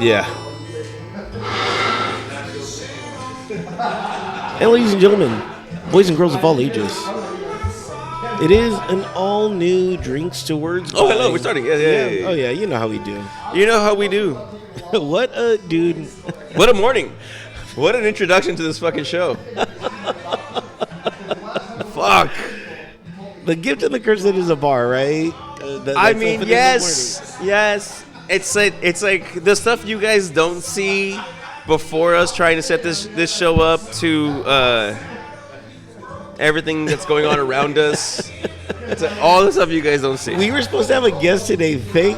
Yeah. And ladies and gentlemen, boys and girls of all ages, it is an all-new Drinks to Words. Oh, hello, we're starting. Yeah. Oh, yeah, you know how we do. You know how we do. What a dude. What a morning. What an introduction to this fucking show. Fuck. The gift and the curse that is a bar, right? I mean, yes. It's like the stuff you guys don't see before us trying to set this show up to everything that's going on around us. It's like all the stuff you guys don't see. We were supposed to have a guest today. Fake,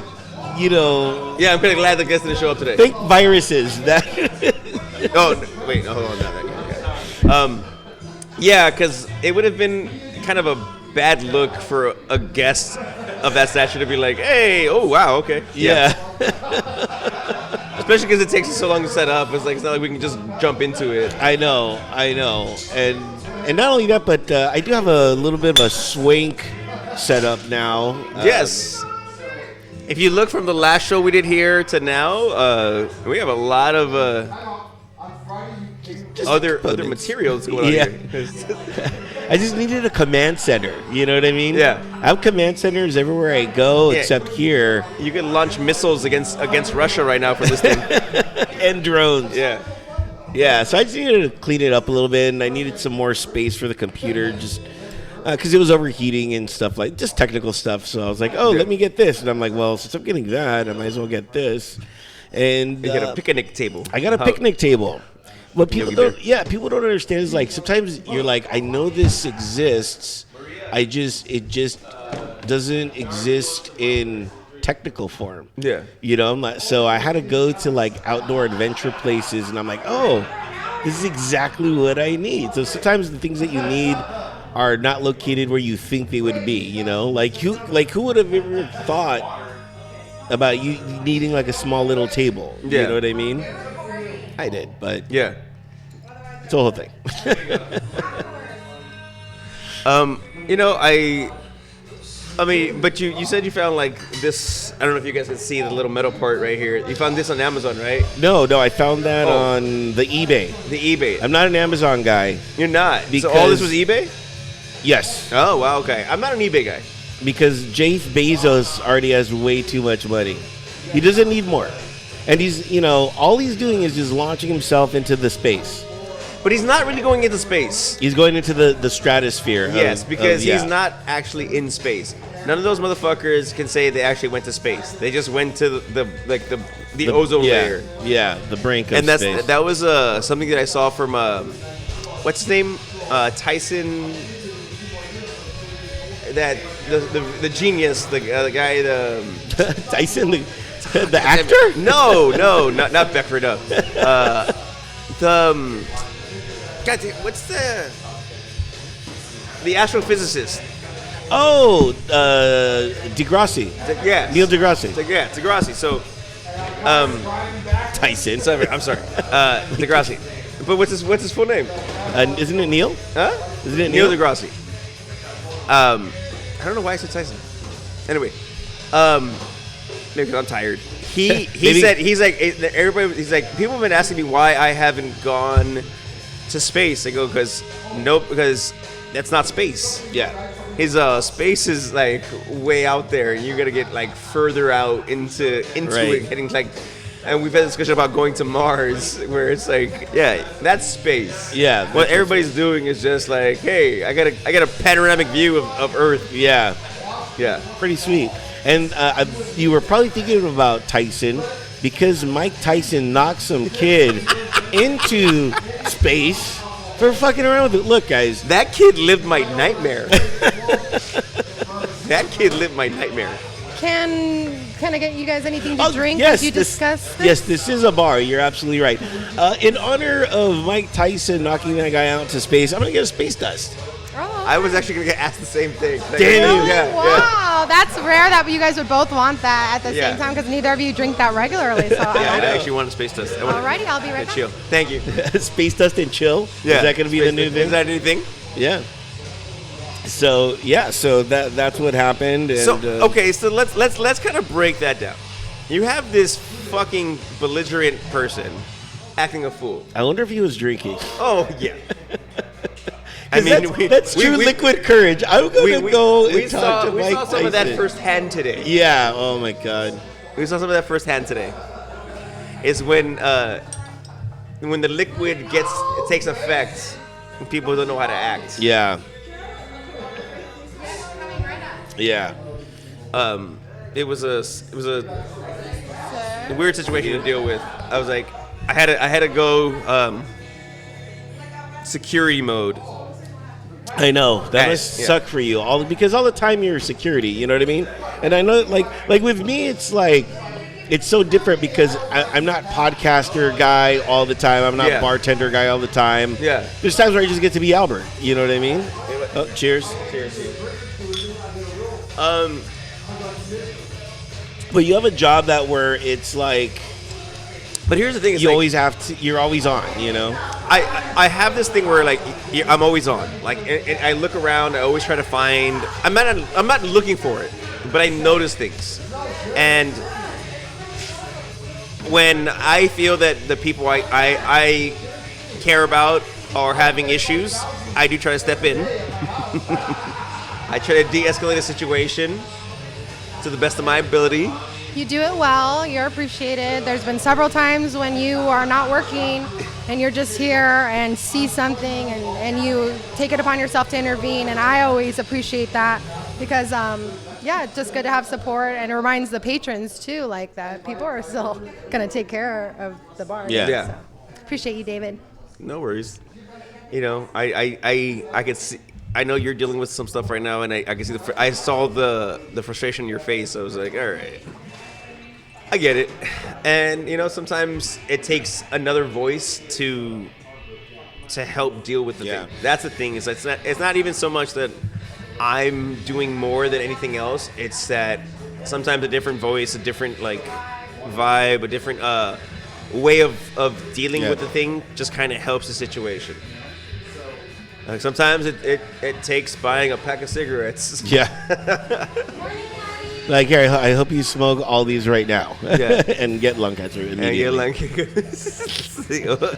Yeah, I'm kind of glad the guest didn't show up today. Fake viruses. That. Oh, wait, no, hold on. Okay. Yeah, because it would have been kind of a bad look for a guest of that stature to be like, hey, oh, wow, okay. Yeah. Especially because it takes us so long to set up. It's not like we can just jump into it. I know. And not only that, but I do have a little bit of a swank setup now. Yes. If you look from the last show we did here to now, we have a lot of other materials going on here. I just needed a command center. You know what I mean? Yeah. I have command centers everywhere I go, except here. You can launch missiles against Russia right now for listening. And drones. Yeah. Yeah, so I just needed to clean it up a little bit, and I needed some more space for the computer, just because it was overheating and stuff, like just technical stuff. So I was like, let me get this. And I'm like, well, since I'm getting that, I might as well get this. And you get a picnic table. I got a picnic table. What people don't understand is like sometimes you're like, I know this exists, it just doesn't exist in technical form. Yeah. So I had to go to like outdoor adventure places, and I'm like, oh, this is exactly what I need. So sometimes the things that you need are not located where you think they would be. Like who would have ever thought about you needing like a small little table? Yeah. You know what I mean? I did, but yeah, it's a whole thing. I mean, but you said you found like this. I don't know if you guys can see the little metal part right here. You found this on Amazon, right? No, I found that on the eBay. The eBay. I'm not an Amazon guy. You're not? Because so all this was eBay? Yes. Oh, wow, okay. I'm not an eBay guy. Because Jeff Bezos already has way too much money. He doesn't need more. And he's, all he's doing is just launching himself into the space. But he's not really going into space. He's going into the stratosphere. Yes, because he's not actually in space. None of those motherfuckers can say they actually went to space. They just went to the ozone layer. Yeah, the brink of space. And that was something that I saw from what's his name? Tyson. That the genius, the guy, Tyson, the actor? No, not Beckford up. God damn, what's the astrophysicist? Oh, Degrassi. Neil deGrasse. Yeah, Degrassi. So, Tyson. I'm sorry, Degrassi. But what's his full name? Isn't it Neil? Huh? Isn't it Neil deGrasse? I don't know why I said Tyson. Anyway, maybe because I'm tired. He said he's like people have been asking me why I haven't gone to space. I go because that's not space. Yeah. His space is like way out there, and you're gonna get like further out into it, getting like. And we've had a discussion about going to Mars, where it's like, yeah, that's space. Yeah. What everybody's doing is just like, hey, I got a panoramic view of Earth. Yeah. Yeah. Pretty sweet. And you were probably thinking about Tyson because Mike Tyson knocked some kid into space for fucking around with it. Look, guys. That kid lived my nightmare. That kid lived my nightmare. Can I get you guys anything to drink? Yes, Did you discuss this? Yes, this is a bar. You're absolutely right. In honor of Mike Tyson knocking that guy out to space, I'm going to get a space dust. Oh, okay. I was actually going to ask the same thing. Damn. Yeah, wow, that's rare that you guys would both want that at the same time because neither of you drink that regularly. So I actually want a space dust. Alrighty, I'll be right back. Chill. Thank you. Space dust and chill? Yeah. Is that going to be the new thing? Is that anything? Yeah. So that's what happened. And, so let's kind of break that down. You have this fucking belligerent person acting a fool. I wonder if he was drinking. Oh yeah. That's true liquid courage. I'm gonna go and talk to Mike We saw some of that Tyson. firsthand today. Yeah. Oh my God. We saw some of that firsthand today. Is when the liquid takes effect, and people don't know how to act. Yeah. Yeah. It was a weird situation to deal with. I was like, I had to go security mode. I know that must suck for you because all the time you're security. You know what I mean? And I know, like with me, it's like it's so different because I'm not podcaster guy all the time. I'm not bartender guy all the time. Yeah. There's times where I just get to be Albert. You know what I mean? Oh, cheers. Cheers. But you have a job where it's like. But here's the thing: you always have to. You're always on. You know. I have this thing where like I'm always on. Like and I look around. I always try to find. I'm not looking for it, but I notice things. And when I feel that the people I care about are having issues, I do try to step in. I try to de-escalate a situation to the best of my ability. You do it well. You're appreciated. There's been several times when you are not working and you're just here and see something and you take it upon yourself to intervene. And I always appreciate that because, it's just good to have support. And it reminds the patrons, too, like that people are still going to take care of the bar. Yeah. So, appreciate you, David. No worries. You know, I could see. I know you're dealing with some stuff right now, and I can see I saw the frustration in your face. I was like, all right. I get it. And, you know, sometimes it takes another voice to help deal with the thing. That's the thing. Is it's not even so much that I'm doing more than anything else. It's that sometimes a different voice, a different, like, vibe, a different way of dealing with the thing just kind of helps the situation. Like sometimes it takes buying a pack of cigarettes. Yeah. Like, here, I hope you smoke all these right now. Yeah. And get lung cancer immediately.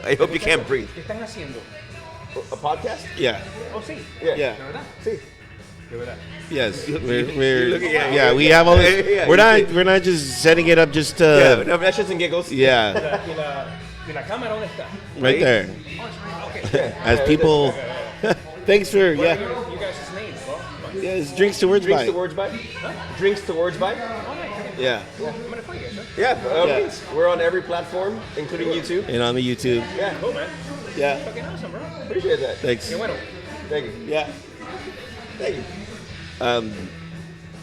I hope you can't breathe. ¿Qué están haciendo? A podcast? Yeah. Oh, sí. Yeah. ¿De verdad? Sí. De verdad. Yes. Look at- We have all this. Yeah, We're not just setting it up just to. No, that's just in giggles. Yeah. ¿Y la cámara dónde está? Right there. Oh, it's right. Okay. As people. Thanks for You guys' names, bro. Yeah, it's drinks to words by. Drinks to words by? Drinks to words by? Yeah. I'm gonna play it, Yeah, please. We're on every platform, including YouTube. And on the YouTube. Yeah, Cool, man. Yeah. Fucking awesome, bro. appreciate that. Thanks. Qué bueno. Thank you. Yeah. Thank you.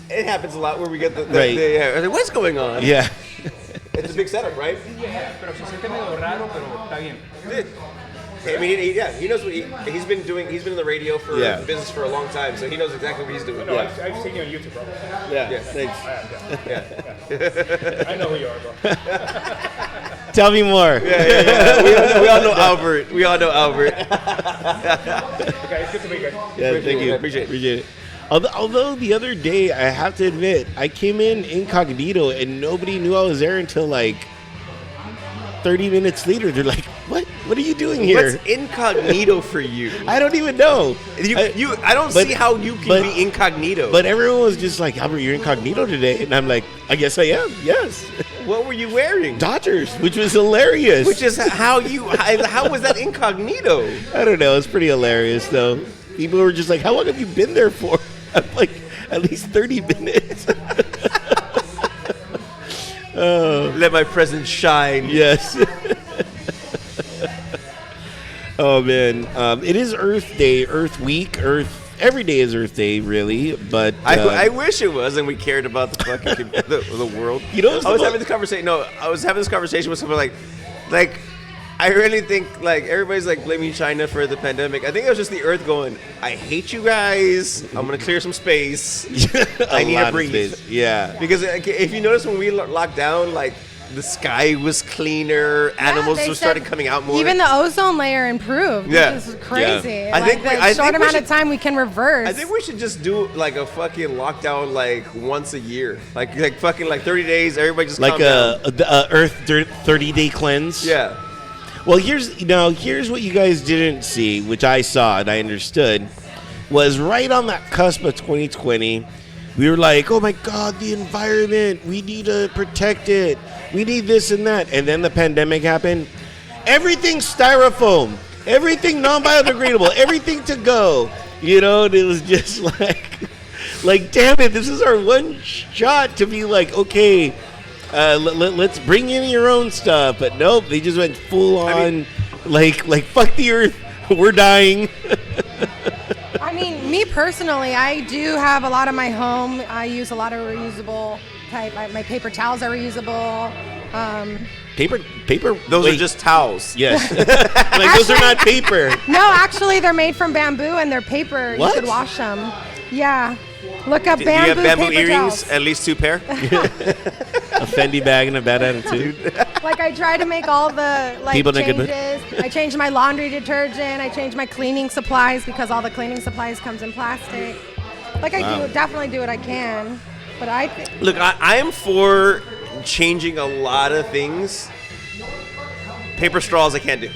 It happens a lot where we get the Right. what's going on? Yeah. It's a big setup, right? Yeah, pero se siente medio raro, pero está bien. I mean, he knows what he's been doing. He's been in the radio for business for a long time, so he knows exactly what he's doing. No, I've seen you on YouTube, bro. Yeah. Yeah. Thanks. I know who you are, bro. Tell me more. Yeah. We all know Albert. We all know Albert. Okay, it's good to meet you guys. Yeah, thank you. Appreciate it. Although the other day, I have to admit, I came in incognito and nobody knew I was there until like 30 minutes later. They're like, "What? What are you doing here?" What's incognito for you? I don't even know. I don't see how you can be incognito. But everyone was just like, "Albert, you're incognito today," and I'm like, "I guess I am. Yes." What were you wearing? Dodgers, which was hilarious. Which is how was that incognito? I don't know. It's pretty hilarious though. People were just like, "How long have you been there for?" I'm like, "At least 30 minutes." Let my presence shine. Yes. Oh man, it is Earth Day, Earth Week, Earth. Every day is Earth Day, really. But I wish it was, and we cared about the fucking the world. You know, I was having this conversation. No, I was having this conversation with someone like. I really think like everybody's like blaming China for the pandemic. I think it was just the Earth going, I hate you guys. I'm gonna clear some space. I need to breathe. Yeah. Because if you notice when we locked down, like the sky was cleaner. Animals they were started said coming out more. Even the ozone layer improved, Yeah. which is crazy. Yeah. I Like, think the I short think we amount should- of time we can reverse. I think we should just do like a fucking lockdown like once a year, like fucking like 30 days. Everybody just Like calm down. a Earth 30-day cleanse. Yeah. Well, here's what you guys didn't see, which I saw and I understood, was right on that cusp of 2020. We were like, oh my God, the environment, we need to protect it. We need this and that. And then the pandemic happened. Everything styrofoam, everything non-biodegradable, everything to go. You know, and it was just like, damn it, this is our one shot to be like, okay, let's bring in your own stuff. But nope, they just went full on, like fuck the earth, we're dying. I mean, me personally, I do have a lot of my home. I use a lot of reusable type. My paper towels are reusable. Paper. Those wait, are just towels. yes. Like those are not paper. No, actually, they're made from bamboo and they're paper. What? You could wash them. Yeah. Look up Do you have bamboo bamboo paper earrings? towels. At least 2 pair. A Fendi bag and a bad attitude. Like I try to make all the People that could- changes. I changed my laundry detergent. I changed my cleaning supplies because all the cleaning supplies comes in plastic. Like I Wow. do definitely do what I can. But I think Look, I am for changing a lot of things. Paper straws I can't do.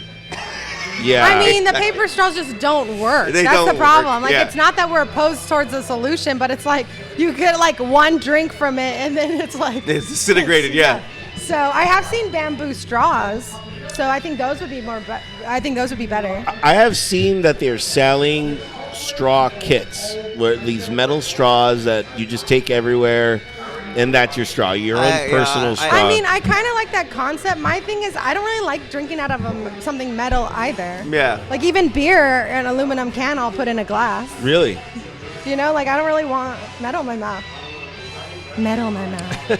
Yeah. I mean, the paper straws just don't work. They That's don't the problem. work, Like, yeah. it's not that we're opposed towards a solution, but it's like you get like one drink from it, and then it's like It's disintegrated, yeah. So I have seen bamboo straws. So I think those would be I think those would be better. I have seen that they're selling straw kits, where these metal straws that you just take everywhere, and that's your straw, your own Yeah, personal straw. I mean, I kind of like that concept. My thing is, I don't really like drinking out of something metal either. Yeah. Like even beer, an aluminum can, I'll put in a glass. Really? You know, like I don't really want metal in my mouth. Metal in my mouth.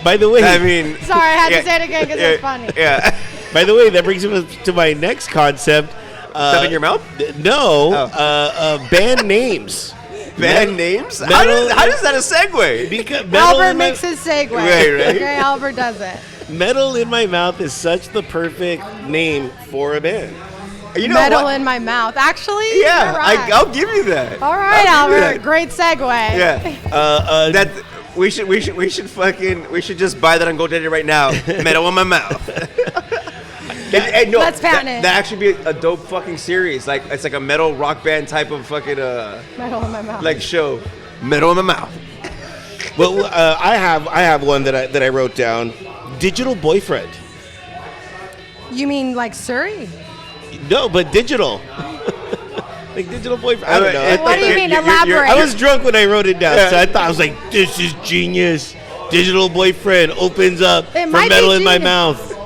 By the way, I mean, Sorry, I had yeah, to say it again because yeah, it's funny. Yeah. by the way, that brings me to my next concept. Stuff in your mouth? No, Oh. band names. Band names? How metal- does that a segue? Because metal Albert in my- makes his segue. Right, right. Okay, Albert does it. Metal in my mouth is such the perfect name for a band. You know Metal what? in my mouth. Actually, Yeah, you're right. I'll give you that. All right, I'll give you Albert. that. Great segue. Yeah. That we should just buy that on GoDaddy right now. Metal in my mouth. Hey, no, Let's patent it. That actually be a dope fucking series. Like it's like a metal rock band type of fucking Metal in my mouth. like show. Metal in my mouth. Well, I have one that I wrote down. Digital boyfriend. You mean like Surrey? No, but digital. Like digital boyfriend. I don't know. I What do you thought- mean? you're- Elaborate. I was drunk when I wrote it down, Yeah. so I was like, "This is genius." Digital boyfriend opens up It for might be metal in my genius. mouth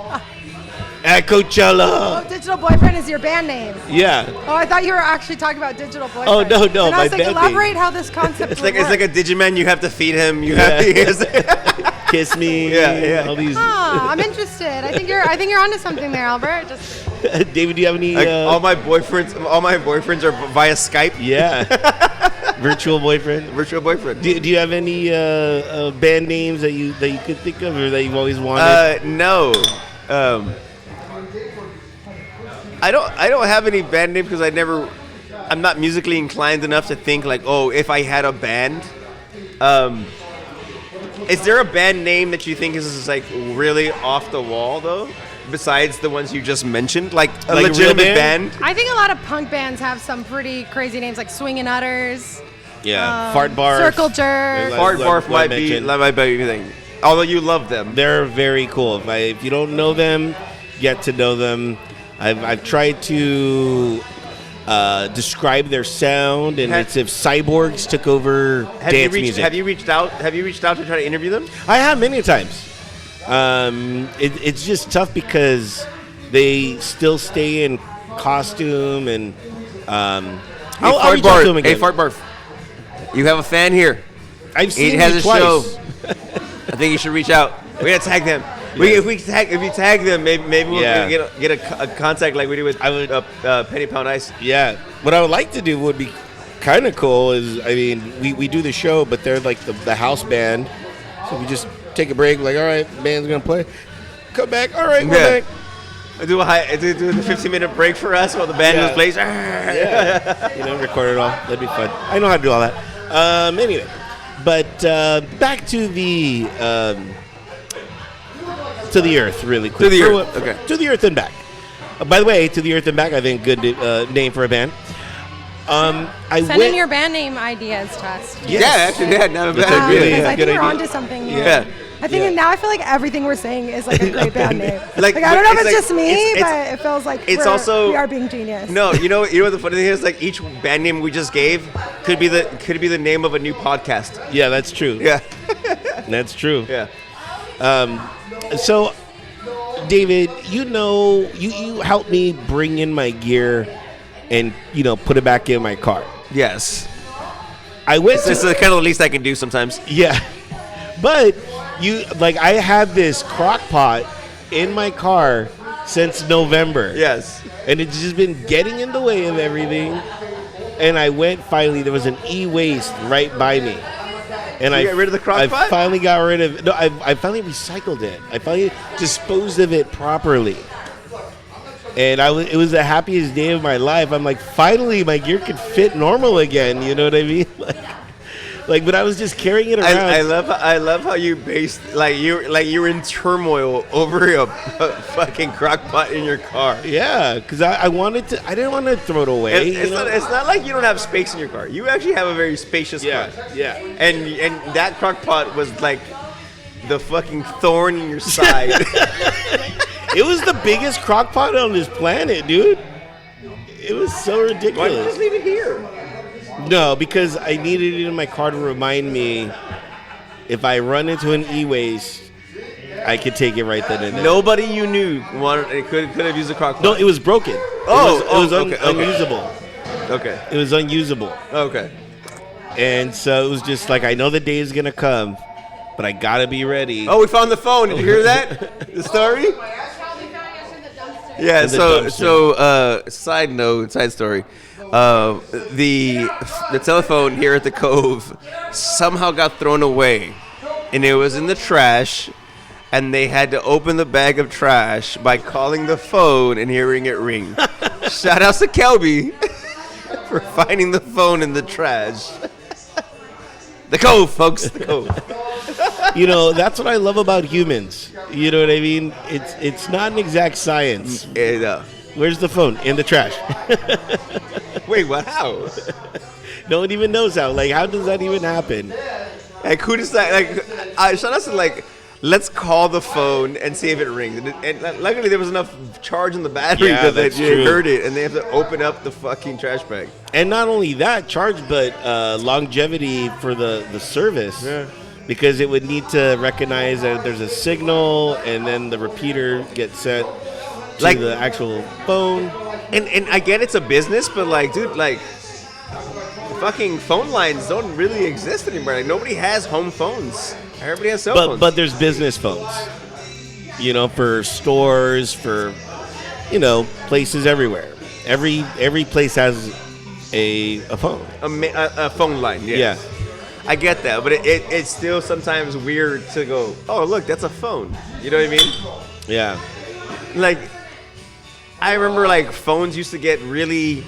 at Coachella. Oh, Digital Boyfriend is your band name. Yeah. Oh, I thought you were actually talking about Digital Boyfriend. Oh, no, no, And I my was like, band elaborate name. how this concept It's like a Digimon. You have to feed him. You Yeah. have to. Kiss me. Yeah, yeah. All these. Oh, I'm interested. I think you're onto something there, Albert. Just David, do you have any? Like all my boyfriends are via Skype. Yeah. Virtual boyfriend. Virtual boyfriend. Do you have any band names that you could think of or that you've always wanted? No. I don't have any band name because I'm not musically inclined enough to think like, oh, if I had a band. Is there a band name that you think is like really off the wall though? Besides the ones you just mentioned, like a Like a real legitimate band? band? I think a lot of punk bands have some pretty crazy names like Swingin' Utters, Yeah. Fart Bar. Circle Jerk. Like- Fart Barf like might be mentioned. anything. Although you love them. They're very cool. If you don't know them, get to know them. I've tried to describe their sound, and it's if cyborgs took over dance music. Have you reached out to try to interview them? I have many times. It's just tough because they still stay in costume, and I'll reach out to them again. Hey, Fart Barf. You have a fan here. I've seen He has you a twice. show. I think you should reach out. We gotta tag them. If you tag them, maybe we'll Yeah. get a contact like we did with Penny Pound Ice. Yeah. What I would like to do would be kind of cool is, I mean, we do the show, but they're like the house band. So we just take a break. Like, all right, band's gonna play. Come back. All right, we're back. Do the 15-minute break for us while the band just plays. Yeah. Record it all. That'd be fun. I know how to do all that. Anyway, but back to the Earth really quick. To the Earth. Okay. To the Earth and back. By the way, To the Earth and Back, I think good name for a band. Send in your band name ideas to us. Yes. Yeah, actually, not a That's bad a really idea. Because I good think we're idea. onto something here. Yeah. I think now I feel like everything we're saying is like a great band name. Like, Like I don't know if it's it's like- just me, it's- but it feels like it's also- we are being genius. No, you know what the funny thing is? Like each band name we just gave could be the name of a new podcast. Yeah, that's true. Yeah, That's true. yeah. So, David, you helped me bring in my gear and, put it back in my car. Yes. I went This is kind of the least I can do sometimes. Yeah. But I had this crock pot in my car since November. Yes. And it's just been getting in the way of everything. And I went finally, there was an EWaste right by me. And You got rid of the crock pot? I finally got rid of it. No, I finally recycled it. I finally disposed of it properly. And it was the happiest day of my life. I'm like, finally, my gear could fit normal again. You know what I mean? But I was just carrying it around. I love how you based you're in turmoil over a fucking crock pot in your car. Yeah, because I didn't want to throw it away. It's not like you don't have space in your car. You actually have a very spacious car. Yeah. And that crock pot was like the fucking thorn in your side. It was the biggest crock pot on this planet, dude. It was so Why ridiculous. did you just leave it here? No, because I needed it in my car to remind me if I run into an e-waste, I could take it right then and there. Nobody you knew could have used a crock pot. No, it was broken. Oh, it was okay. unusable. Okay. It was unusable. Okay. And so it was just like, I know the day is going to come, but I got to be ready. Oh, we found the phone. Did you hear that? The story? Yeah. In the So side story. The telephone here at the Cove somehow got thrown away, and it was in the trash, and they had to open the bag of trash by calling the phone and hearing it ring. Shout out to Kelby for finding the phone in the trash. The Cove, folks. The Cove. That's what I love about humans. You know what I mean? It's not an exact science. Where's the phone? In the trash. Wait, what? How? No one even knows how. Like, how does that even happen? Like, who decided? Shout out to let's call the phone and see if it rings. And luckily, there was enough charge in the battery Yeah, that that's you true. heard it, and they have to open up the fucking trash bag. And not only that, charge, but longevity for the service. Yeah. Because it would need to recognize that there's a signal, and then the repeater gets sent to the actual phone. And I get it's a business, but dude, fucking phone lines don't really exist anymore. Like, nobody has home phones. Everybody has cell phones. But there's business phones. For stores, for places everywhere. Every place has a phone. A phone line. Yes. Yeah. I get that, but it's still sometimes weird to go, oh, look, that's a phone. You know what I mean? Yeah. Like, I remember phones used to get really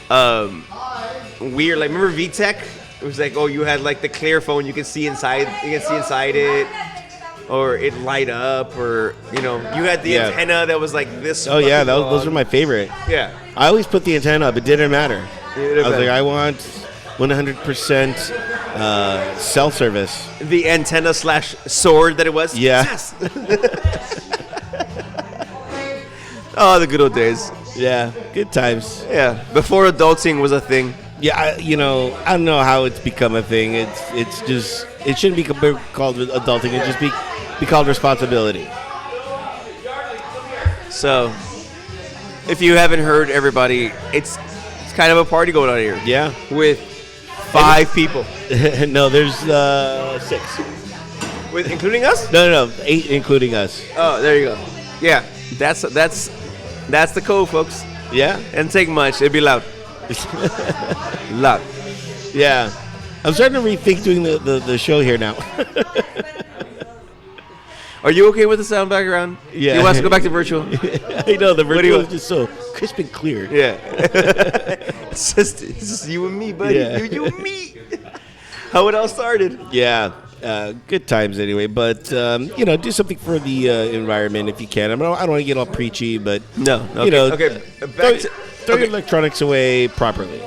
weird. Like, remember VTech? It was like, oh, you had the clear phone, you could see inside it, or it light up, or you had the antenna that was like this. Oh yeah, fucking those were my favorite. Yeah. I always put the antenna up. It didn't matter. It I was like, I want 100% cell service. The antenna / sword that it was. Yeah. Yes. Oh, the good old days. Yeah, good times. Yeah, before adulting was a thing. Yeah, I don't know how it's become a thing. It's just, it shouldn't be called adulting. It just be called responsibility. So, if you haven't heard, everybody, it's kind of a party going on here. Yeah. With 5 people. No, there's 6. With including us? No, 8 including us. Oh, there you go. Yeah, that's the code, folks. Yeah. And take much. It'd be loud. Loud. Yeah. I'm starting to rethink doing the show here now. Are you okay with the sound background? Yeah. You want us to go back to virtual? I know the do you virtual is want? just so crisp and clear. Yeah. it's just you and me, buddy. Yeah. You and me. How it all started. Yeah, good times anyway. But do something for the environment if you can. I don't want to get all preachy, but No. Okay. Okay. throw your electronics away properly.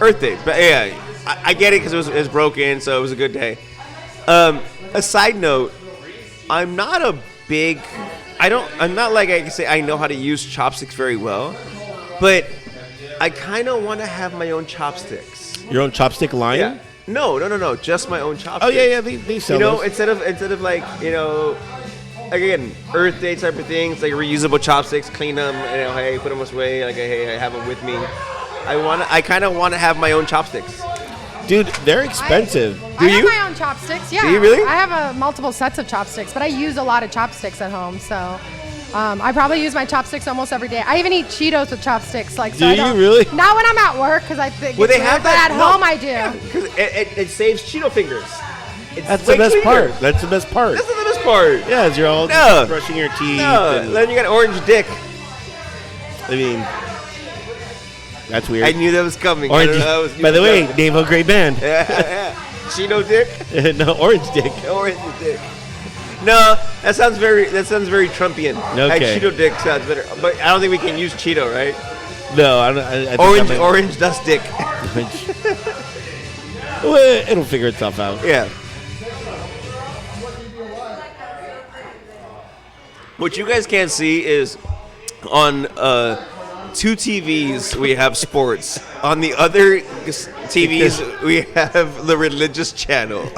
Earth Day. But yeah, I get it because it was broken, so it was a good day. A side note, I'm not like I can say I know how to use chopsticks very well, but I kind of want to have my own chopsticks. Your own chopstick line? Yeah. No. Just my own chopsticks. Oh yeah, they sell those. Instead of like again, Earth Day type of things, like reusable chopsticks, clean them, hey, put them away, like hey, I have them with me. I kind of want to have my own chopsticks. Dude, they're expensive. I have my own chopsticks. Yeah. Do you really? I have multiple sets of chopsticks, but I use a lot of chopsticks at home, so. I probably use my chopsticks almost every day. I even eat Cheetos with chopsticks. So Do you really? Not when I'm at work because I think. Well, they have but that. at home I do. Because it saves Cheeto fingers. That's the best part. That's the best part. That's the best part. Yeah, as you're all No. brushing your teeth. No, and- then you got orange dick. I mean, that's weird. I knew that was coming. Orange. I don't know, that was- By the way, Dave, great band. yeah. Cheeto dick. No, Orange Dick. Orange dick. No, that sounds very Trumpian. Okay. Like Cheeto dick sounds better, but I don't think we can use Cheeto, right? No, I don't. I think Orange dust dick. Well, it'll figure itself out. Yeah. What you guys can't see is on two TVs we have sports. On the other TVs we have the religious channel.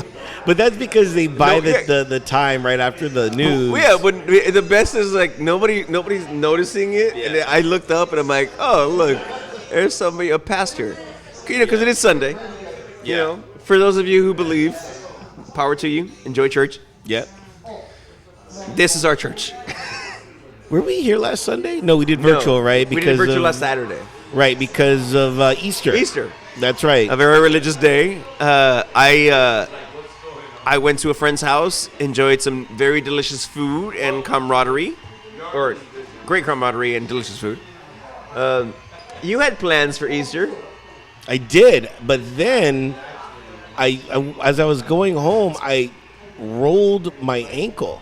But that's because they buy No, yeah. the time right after the news. Yeah, but the best is like nobody's noticing it. Yeah. And then I looked up and I'm like, oh look, there's somebody, a pastor. Because it is Sunday. Yeah. For those of you who believe, power to you. Enjoy church. Yep. This is our church. Were we here last Sunday? No, we did virtual, No, right? we did virtual last Saturday. Right, because of Easter. Easter. That's right. A very religious day. I went to a friend's house, enjoyed some very delicious food and camaraderie, or great camaraderie and delicious food. You had plans for Easter. I did, but then I as I was going home, I rolled my ankle.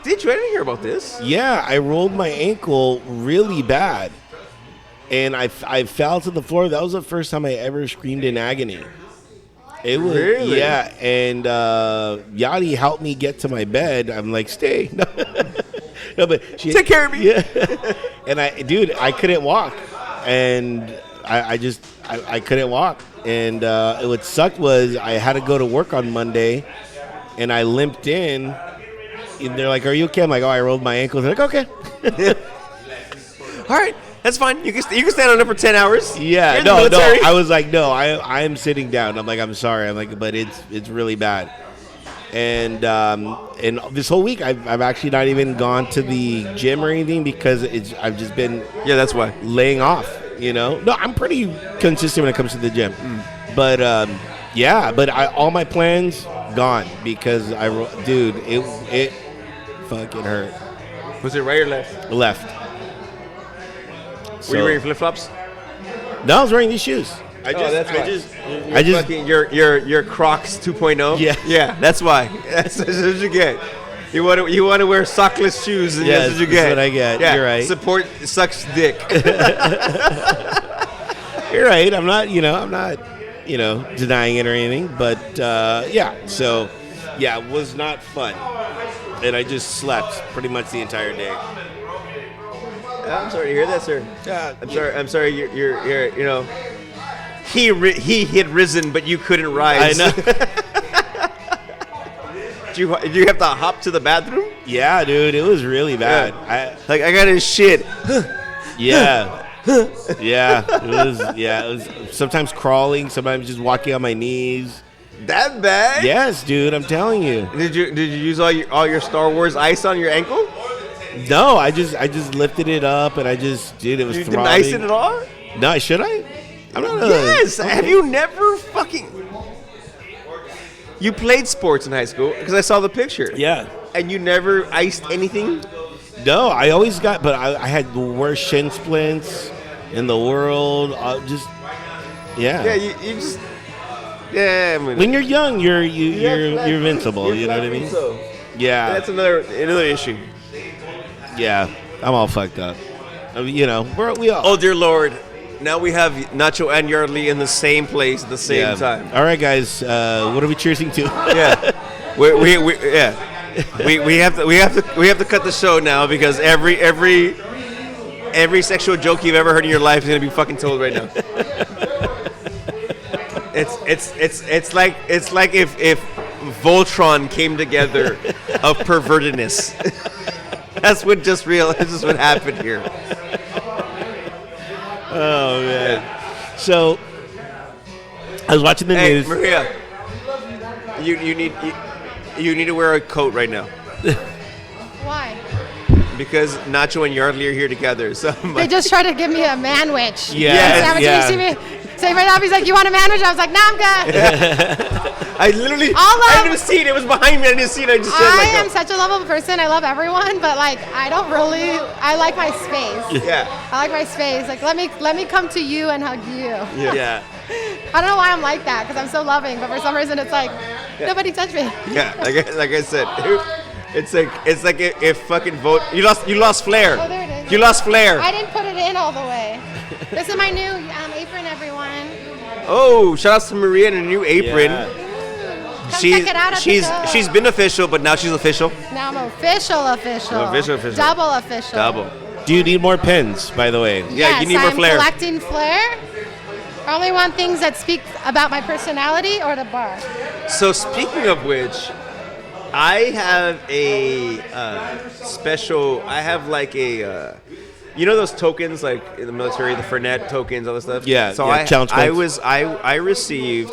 Did you? I didn't hear about this. Yeah, I rolled my ankle really bad, and I fell to the floor. That was the first time I ever screamed in agony. It was, Really? yeah, and Yadi helped me get to my bed. I'm like, stay. No, but she Take care of me. Yeah, and I couldn't walk, and I couldn't walk, and what sucked was I had to go to work on Monday, and I limped in. And they're like, "Are you okay?" I'm like, "Oh, I rolled my ankle." They're like, "Okay." All right, that's fine. You can stand on it for 10 hours. Yeah, You're in the no. military. I was like, "No, I am sitting down." I'm like, "I'm sorry." I'm like, "But it's really bad." And this whole week, I've actually not even gone to the gym or anything because I've just been Yeah, that's why. laying off. No, I'm pretty consistent when it comes to the gym, but yeah, but all my plans gone because dude, it fucking hurt. Was it right or left? Left. Were you wearing flip flops? No, I was wearing these shoes. That's why. I just Fucking your Crocs 2.0. Yeah. That's why. That's what you get. You want to wear sockless shoes, and Yeah, that's what you that's get. what I get. Yeah. You're right. Support sucks dick. You're right. I'm not denying it or anything, but yeah. So yeah, it was not fun, and I just slept pretty much the entire day. I'm sorry to hear that, sir. Yeah, I'm sorry. You're he had risen, but you couldn't rise. I know. Did you have to hop to the bathroom? Yeah, dude, it was really bad. I got his shit. Yeah. Yeah, it was sometimes crawling, sometimes just walking on my knees. That bad? Yes, dude, I'm telling you. Did you use all your Star Wars ice on your ankle? No, I just lifted it up and it was You throbbing. didn't ice it at all? No, should I? I'm not. Yes. Okay. Have you never fucking? You played sports in high school because I saw the picture. Yeah. And you never iced anything? No, I always got, but I had the worst shin splints in the world. Yeah, you just. Yeah, I mean, When you're young, you're invincible. You know what I mean? So. Yeah, That's another issue. yeah. I'm all fucked up. We all. Oh dear Lord! Now we have Nacho and Yardley in the same place at the same time. All right, guys. What are we cheersing to? Yeah, we have to cut the show now because every sexual joke you've ever heard in your life is gonna be fucking told right now. It's like if Voltron came together of pervertedness. That's what happened here. Oh man. So I was watching the Hey, news. Maria, you need to wear a coat right now Why? because Nacho and Yardley are here together. So They just tried to give me a manwich. Yes, Sandwich. yeah. You see me say right now, he's like, "You want a manwich?" I was like, "No, I'm good." I literally, All I of- didn't even see it. It was behind me. I didn't see it. I just said I like, am such a lovable person. I love everyone, but like, I like my space. yeah. I like my space. Like, let me come to you and hug you. Yeah. I don't know why I'm like that because I'm so loving, but for some reason it's like nobody touch me. Yeah, like I said, it's like if fucking you lost flair. Oh, there it is. You lost flair. I didn't put it in all the way. This is my new apron, everyone. Oh, shout out to Maria and a new apron. Yeah. Come check it out at the show. She's been official, but now she's official. Now I'm official. Official. Double official. Double. Do you need more pens, by the way? Yeah, Yes, you need more I'm flair. collecting flair. I only want things that speak about my personality or the bar. So speaking of which, I have a special. I have like a. You know those tokens like in the military, the Fernet tokens, all this stuff. Yeah, So yeah, challenge points. I received.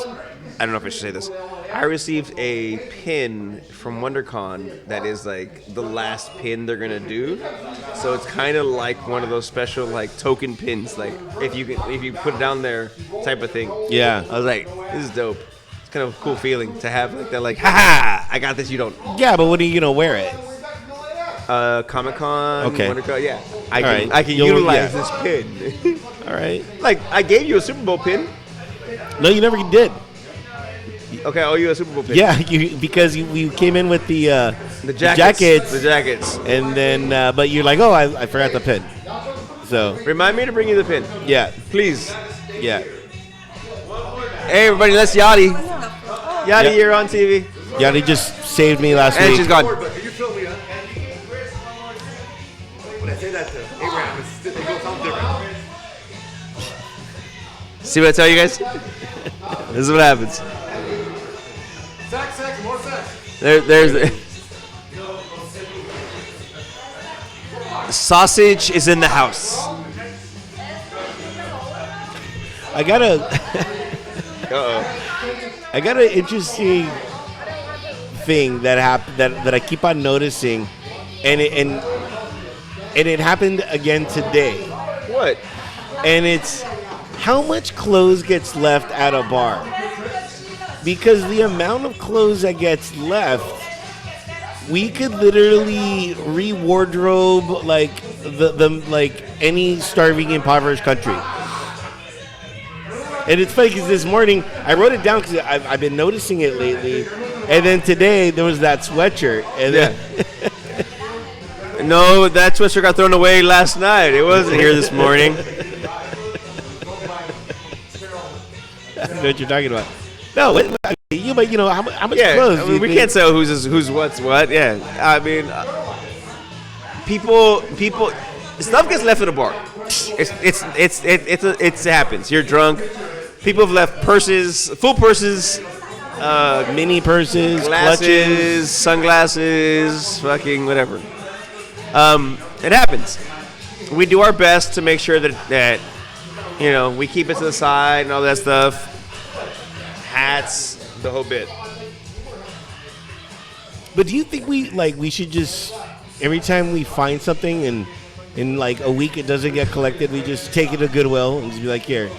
I don't know if I should say this. I received a pin from WonderCon that is like the last pin they're gonna do. So it's kind of like one of those special like token pins, like if you put it down there type of thing. Yeah. I was like, this is dope. It's kind of a cool feeling to have like that, like, ha! I got this. You don't. Yeah, but when are you gonna wear it? Comic-Con, Okay. WonderCon, yeah. I All can right. utilize Yeah. this pin. All right. Like I gave you a Super Bowl pin. No, you never did. Okay, I owe you a Super Bowl pin. Yeah, because you came in with the jackets. The jackets. and then but you're like, oh, I forgot the pin. So Remind me to bring you the pin, yeah, please. yeah. Hey, everybody, that's Yachty. Yachty, Yep. you're on TV. Yanni just saved me last And week. she's gone. Can you fill me up? When I say that to Abraham, it goes sound different. See what I tell you guys? This is what happens. Sex, more sex. There's sausage is in the house. I got a Uh-oh. I got an interesting thing that happened that I keep on noticing, and it happened again today. What? And it's how much clothes gets left at a bar. Because the amount of clothes that gets left, we could literally re-wardrobe like the like any starving, impoverished country. And it's funny because this morning I wrote it down because I've been noticing it lately, and then today there was that sweatshirt, and then No, that sweatshirt got thrown away last night. It wasn't here this morning. I don't know what you're talking about. No, but you know how much Yeah, clothes? I do mean, you we think- can't say who's what's what. Yeah, I mean, people, stuff gets left at a bar. It happens. You're drunk. People have left purses, full purses, mini purses, glasses, clutches. sunglasses, fucking whatever. It happens. We do our best to make sure that you know we keep it to the side and all that stuff. Hats, the whole bit. But do you think we should just every time we find something and in like a week it doesn't get collected, we just take it to Goodwill and just be like, here,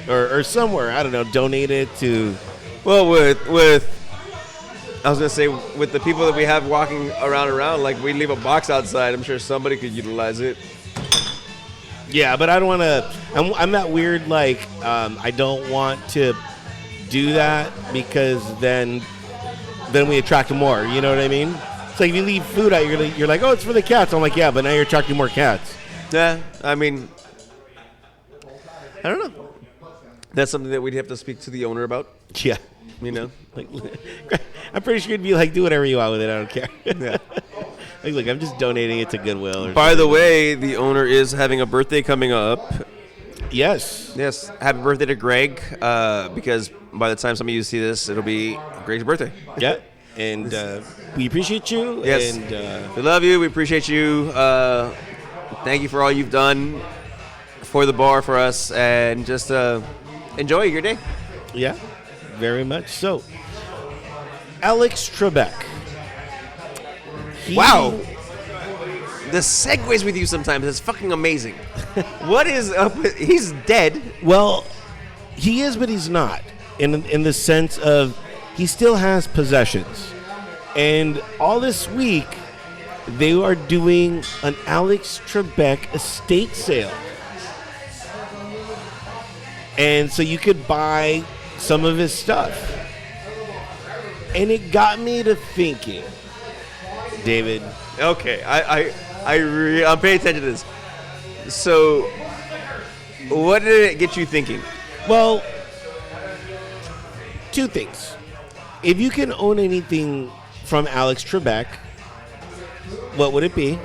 or somewhere, I don't know, donate it to. Well, with I was gonna say, with the people that we have walking around, like we leave a box outside. I'm sure somebody could utilize it. Yeah, but I don't want to. I'm that weird. Like, I don't want to do that because then we attract more. You know what I mean? It's like if you leave food out, you're like, oh, it's for the cats. I'm like, yeah, but now you're attracting more cats. Yeah, I mean, I don't know. That's something that we'd have to speak to the owner about. Yeah. You know, Like, I'm pretty sure you'd be like, do whatever you want with it. I don't care. Yeah. Like, look, I'm just donating it to Goodwill. Or By the way, the owner is having a birthday coming up. yes. Yes, happy birthday to Greg. Because by the time some of you see this, it'll be Greg's birthday. Yeah. And we appreciate you. Yes. And We love you. We appreciate you. Thank you for all you've done for the bar, for us, and just enjoy your day. yeah, very much so. Alex Trebek. Wow. The segues with you sometimes is fucking amazing. What is up with... He's dead. Well, he is, but he's not. In the sense of he still has possessions. And all this week, they are doing an Alex Trebek estate sale. And so you could buy some of his stuff. And it got me to thinking, David. Okay, I'm paying attention to this. So, what did it get you thinking? Well, two things. If you can own anything from Alex Trebek, what would it be?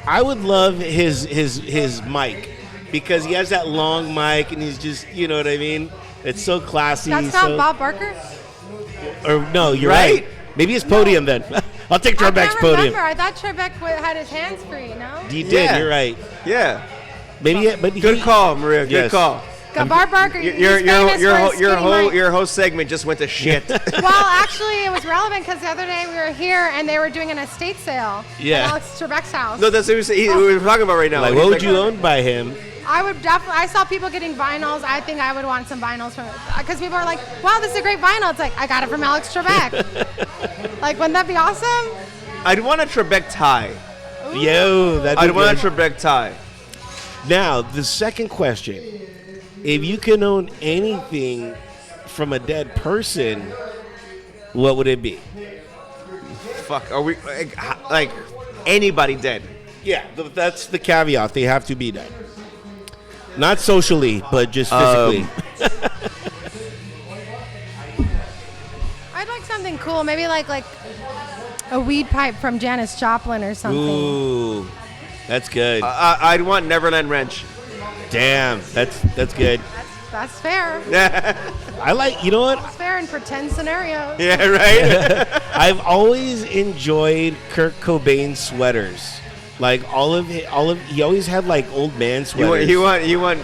I would love his mic because he has that long mic and he's just, you know what I mean? It's so classy. That's not Bob Barker? Or no, you're Right? right. Maybe it's podium then. I'll take I Trebek's can't podium. remember. I thought Trebek had his hands free, no? He did. Yeah. You're right. Yeah. Maybe, but Good call, Maria. Good Yes. call. Bob Barker, he's famous for his skinny mic. Your whole segment just went to shit. Well, actually, it was relevant because the other day we were here and they were doing an estate sale Yeah. at Alex Trebek's house. No, that's what we were talking about right now. Like, He's what would you own by him? I would definitely. I saw people getting vinyls. I think I would want some vinyls from because people are like, "Wow, this is a great vinyl." It's like I got it from Alex Trebek. Like, wouldn't that be awesome? I'd want a Trebek tie. Yo, that'd be I'd want a good. Trebek tie. Now, the second question. If you can own anything from a dead person, what would it be? Fuck. Are we like anybody dead? Yeah, that's the caveat. They have to be dead. Not socially, but just physically. I'd like something cool. Maybe like a weed pipe from Janis Joplin or something. Ooh, that's good. I'd want Neverland Ranch. Damn, that's good. That's fair. I like, you know what? It's fair in pretend scenarios. Yeah, right. I've always enjoyed Kurt Cobain's sweaters. Like he always had like old man sweaters. you want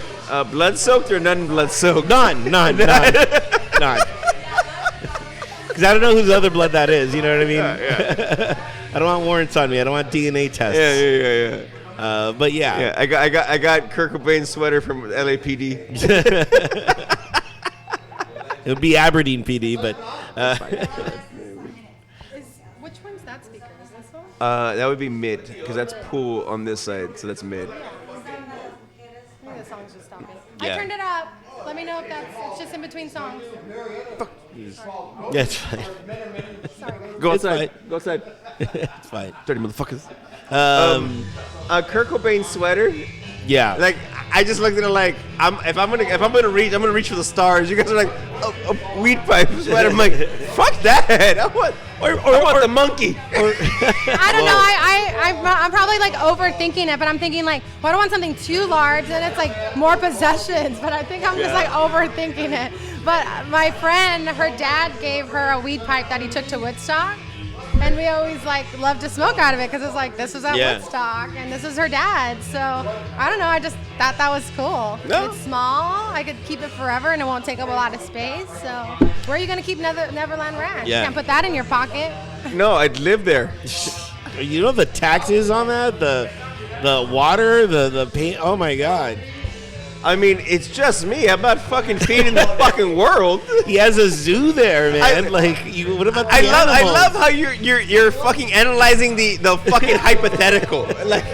blood soaked or non-blood soaked? None. Because I don't know whose other blood that is. You know what I mean? Yeah. I don't want warrants on me. I don't want DNA tests. Yeah. But yeah. Yeah, I got Kurt Cobain's sweater from LAPD. It would be Aberdeen PD, but Which one's that speaker? Is this one? That would be mid because that's pool on this side, so that's mid. I think the song's just stopping. Yeah. I turned it up. Let me know if it's just in between songs. yeah, it's fine. Sorry. Go It's outside. Go outside. It's fine. Dirty motherfuckers. Um, A Kurt Cobain sweater. yeah. Like I just looked at it like if I'm gonna reach for the stars. You guys are like a weed pipe sweater. I'm like fuck that. I want the monkey. I don't know. I'm probably like overthinking it, but I'm thinking like, well, I don't want something too large, and it's like more possessions. But I think I'm just like overthinking it. But my friend, her dad gave her a weed pipe that he took to Woodstock, and we always like loved to smoke out of it because it's like this was at Yeah. Woodstock, and this is her dad. So I don't know. I just thought that was cool. No. It's small. I could keep it forever, and it won't take up a lot of space. So where are you gonna keep Neverland Ranch? Yeah. You can't put that in your pocket. No, I'd live there. You know the taxes on that, the water, the paint. Oh my god. I mean, it's just me. I'm not fucking feeding the fucking world. He has a zoo there, man. What about the animals? I love how you're fucking analyzing the fucking hypothetical. Like,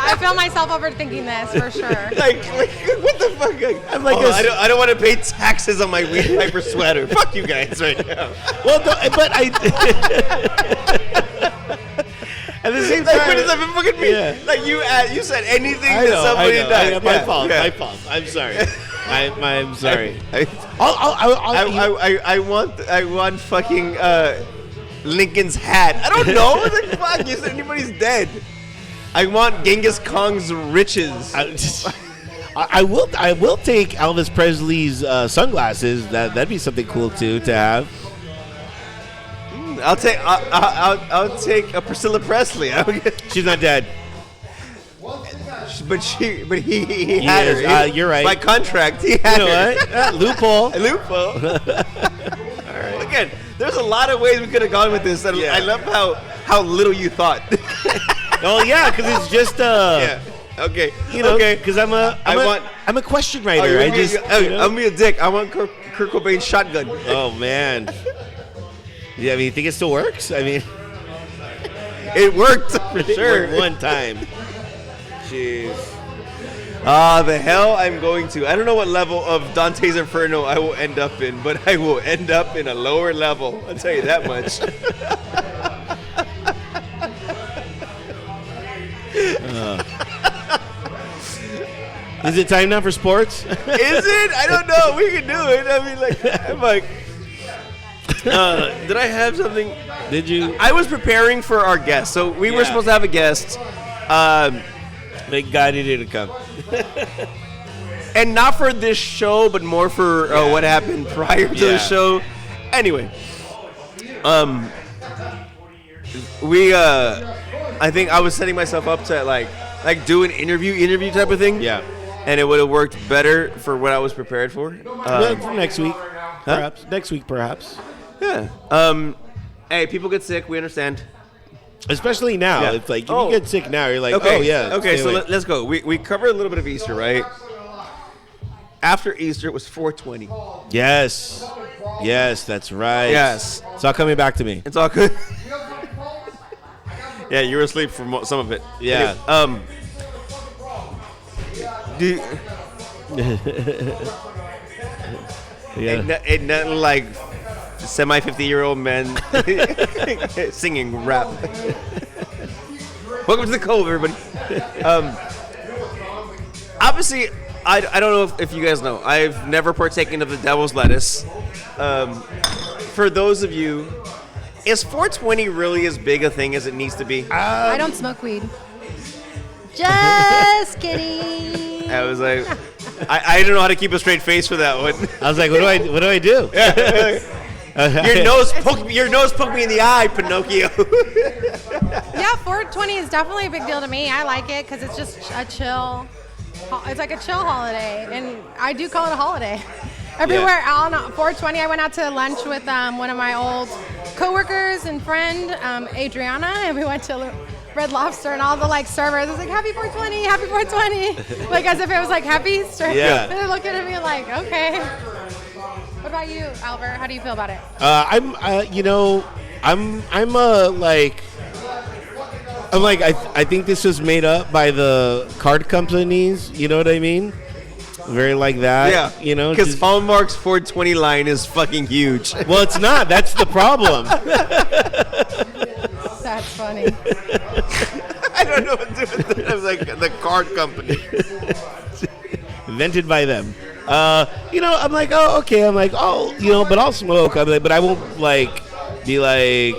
I feel myself overthinking this for sure. like what the fuck? I'm like, I don't want to pay taxes on my weed piper sweater. Fuck you guys right now. well, but I. At the same time, Like, what does that fucking mean? Yeah. Like you said anything I to know, somebody I know. that My fault. My fault. I'm sorry. I'm sorry. I want fucking Lincoln's hat. I don't know. Like, fuck, you said anybody's dead. I want Genghis Khan's riches. I will take Elvis Presley's sunglasses. That'd be something cool too to have. I'll take a Priscilla Presley. She's not dead. But he had is. her. You're right. By contract, he had You know her. what? Loophole. Loophole. All right. Again, there's a lot of ways we could have gone with this. And Yeah. I love how little you thought. Oh yeah, because it's just Yeah. Okay. you know, Okay. because I'm a question Oh, writer. you're I gonna be- just I'm you know. gonna be a dick. I want Kurt Cobain's shotgun. Oh man. Yeah, I mean, you think it still works? I mean, It worked for it sure. worked one time. Jeez. The hell I'm going to. I don't know what level of Dante's Inferno I will end up in, but I will end up in a lower level. I'll tell you that much. Is it time now for sports? Is it? I don't know. We can do it. I mean, like, I'm like, did I have something? Did you? I was preparing for our guest. So we were Yeah. supposed to have a guest. Thank God he didn't come. And not for this show, but more for what happened prior to Yeah. the show. Anyway, I think I was setting myself up to like do an interview type of thing. Yeah. And it would have worked better for what I was prepared for. Well, for next week, perhaps. Next week, perhaps. Yeah. Hey, people get sick. We understand. Especially now, Yeah. it's like if Oh. you get sick now, you're like, Okay. oh yeah. Okay, stay so away. let's go. We covered a little bit of Easter, right? After Easter, it was 420. Yes, that's right. Yes. It's all coming back to me. It's all good. Yeah, you were asleep for some of it. Yeah. Anyway, ain't nothing like semi 50-year-old men singing rap. Welcome to the Cove, everybody. Obviously, I don't know if you guys know. I've never partaken of the devil's lettuce. For those of you, is 420 really as big a thing as it needs to be? I don't smoke weed. Just kidding. I was like, I don't know how to keep a straight face for that one. I was like, what do I do? Your nose poked me in the eye, Pinocchio. Yeah, 420 is definitely a big deal to me. I like it because it's just a chill. It's like a chill holiday, and I do call it a holiday. Everywhere on 420, I went out to lunch with one of my old coworkers and friend, Adriana, and we went to Red Lobster, and all the like servers was like, "Happy 420, Happy 420," like as if it was like Happy Easter. Yeah. And they're looking at me like, "Okay." What about you, Albert? How do you feel about it? I think this was made up by the card companies. You know what I mean? Very like that. Yeah, You know, because just- Hallmark's 420 line is fucking huge. well, it's not. That's the problem. That's funny. I don't know what to do with that. I was like, the card company. Invented by them. I'm like, oh, okay. I'm like, oh, but I'll smoke. I'm like, but I won't be like,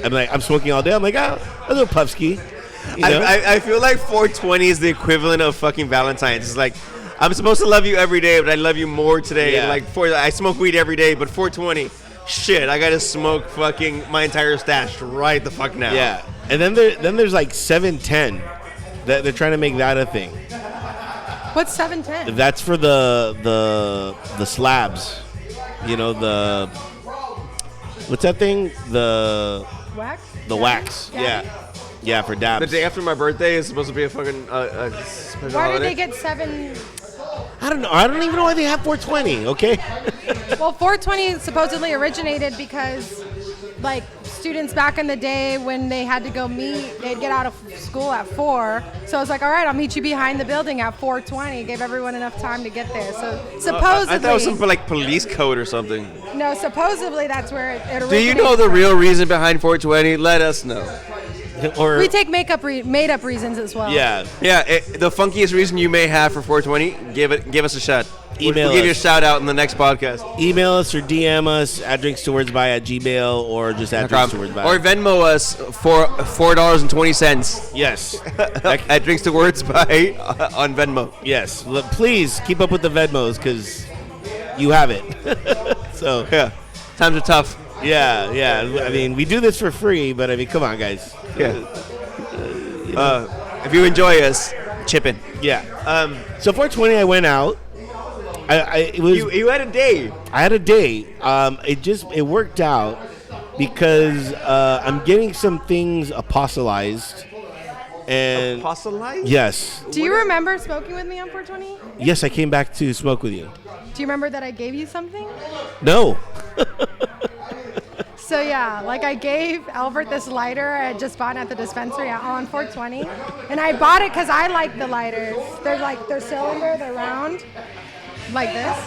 I'm smoking all day. I'm like, oh, a little puffski. I feel like 420 is the equivalent of fucking Valentine's. It's like, I'm supposed to love you every day, but I love you more today. Yeah. Like, I smoke weed every day, but 420, shit, I gotta smoke fucking my entire stash right the fuck now. Yeah. And then there's like 710. That they're trying to make that a thing. What's 710? That's for the slabs. What's that thing? The Wax? wax. Yeah. Yeah, for dabs. The day after my birthday is supposed to be a fucking special Why did holiday. they get 7? I don't know. I don't even know why they have 420. Okay. Well, 420 supposedly originated because, like, students back in the day when they had to go meet, they'd get out of school at 4. So I was like, all right, I'll meet you behind the building at 4:20. Gave everyone enough time to get there. So supposedly, I thought it was something like police code or something. no, supposedly that's where it originated. Do you know the real reason behind 420? Let us know. Or We take made up reasons as well. yeah. Yeah, the funkiest reason you may have for 420, give us a shot. Email we'll give you a us. shout out in the next podcast. Email us or DM us at drinkstowardsby@gmail or just at drinkstowardsby. Or Venmo us for $4.20. Yes. At Drinks to Words by on Venmo. Yes. Look, please keep up with the Venmos because you have it. So Yeah, times are tough. yeah. I mean, we do this for free, but I mean, come on, guys. Yeah. If you enjoy us, chip in. Yeah. So 420, I went out. It was. You had a day. I had a day. It worked out because I'm getting some things apostolized, and Apostolized? yes, Do you remember smoking with me on 420? yes, I came back to smoke with you. Do you remember that I gave you something? No. So yeah, like I gave Albert this lighter I had just bought at the dispensary on 420, and I bought it because I like the lighters. They're cylinder, they're round, like this.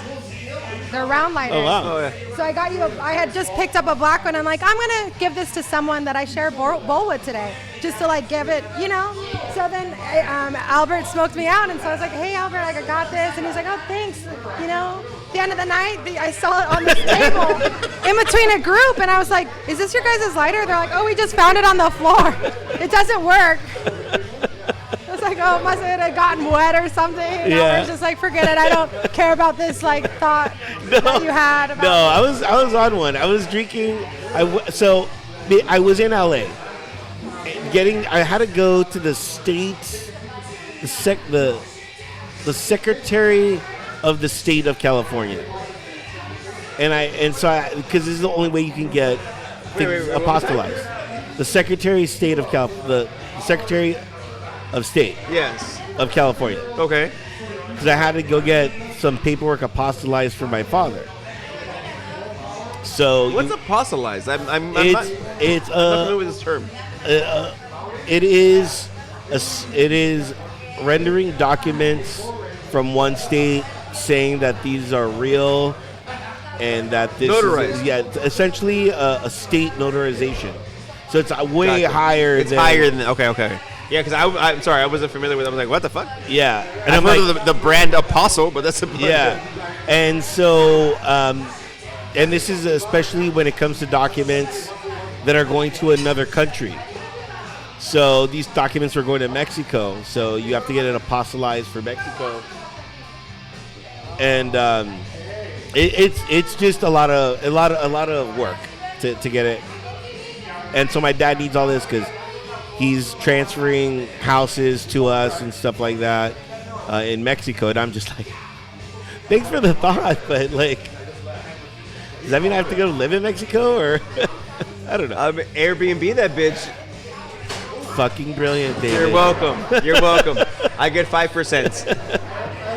They're round lighters. Oh wow. Oh, yeah. So I got you. I had just picked up a black one. I'm like, I'm gonna give this to someone that I share a bowl with today, just to like give it, you know. So then Albert smoked me out, and so I was like, hey Albert, like I got this, and he's like, oh thanks, you know. At the end of the night, I saw it on this table in between a group, and I was like, is this your guys' lighter? They're like, oh, we just found it on the floor. It doesn't work. I was like, oh, must have gotten wet or something. And Yeah. Albert's just like, forget it. I don't care about this like thought that you had about No, I was on one. I was drinking. I was in LA. I had to go to the state, the secretary of the state of California, because this is the only way you can get things wait, what was apostolized. The Secretary of State of the Secretary of State Yes. of California, Okay. because I had to go get some paperwork apostolized for my father. So What's apostolized? I'm not it's familiar with this term. it is rendering documents from one state saying that these are real and that this Notarized. is it's essentially a state notarization. So it's way Gotcha. higher. It's higher than okay. Yeah, because I'm sorry, I wasn't familiar with it. I was like, what the fuck? Yeah, and I've I'm heard like, of the brand Apostle, but that's a yeah, and so and this is especially when it comes to documents that are going to another country. So these documents are going to Mexico, so you have to get it apostolized for Mexico, and it's just a lot of work to get it. And so my dad needs all this because he's transferring houses to us and stuff like that in Mexico, and I'm just like, thanks for the thought, but like, does that mean I have to go live in Mexico or I don't know. Airbnb that bitch. Fucking brilliant, David. You're welcome. You're welcome. I get 5%.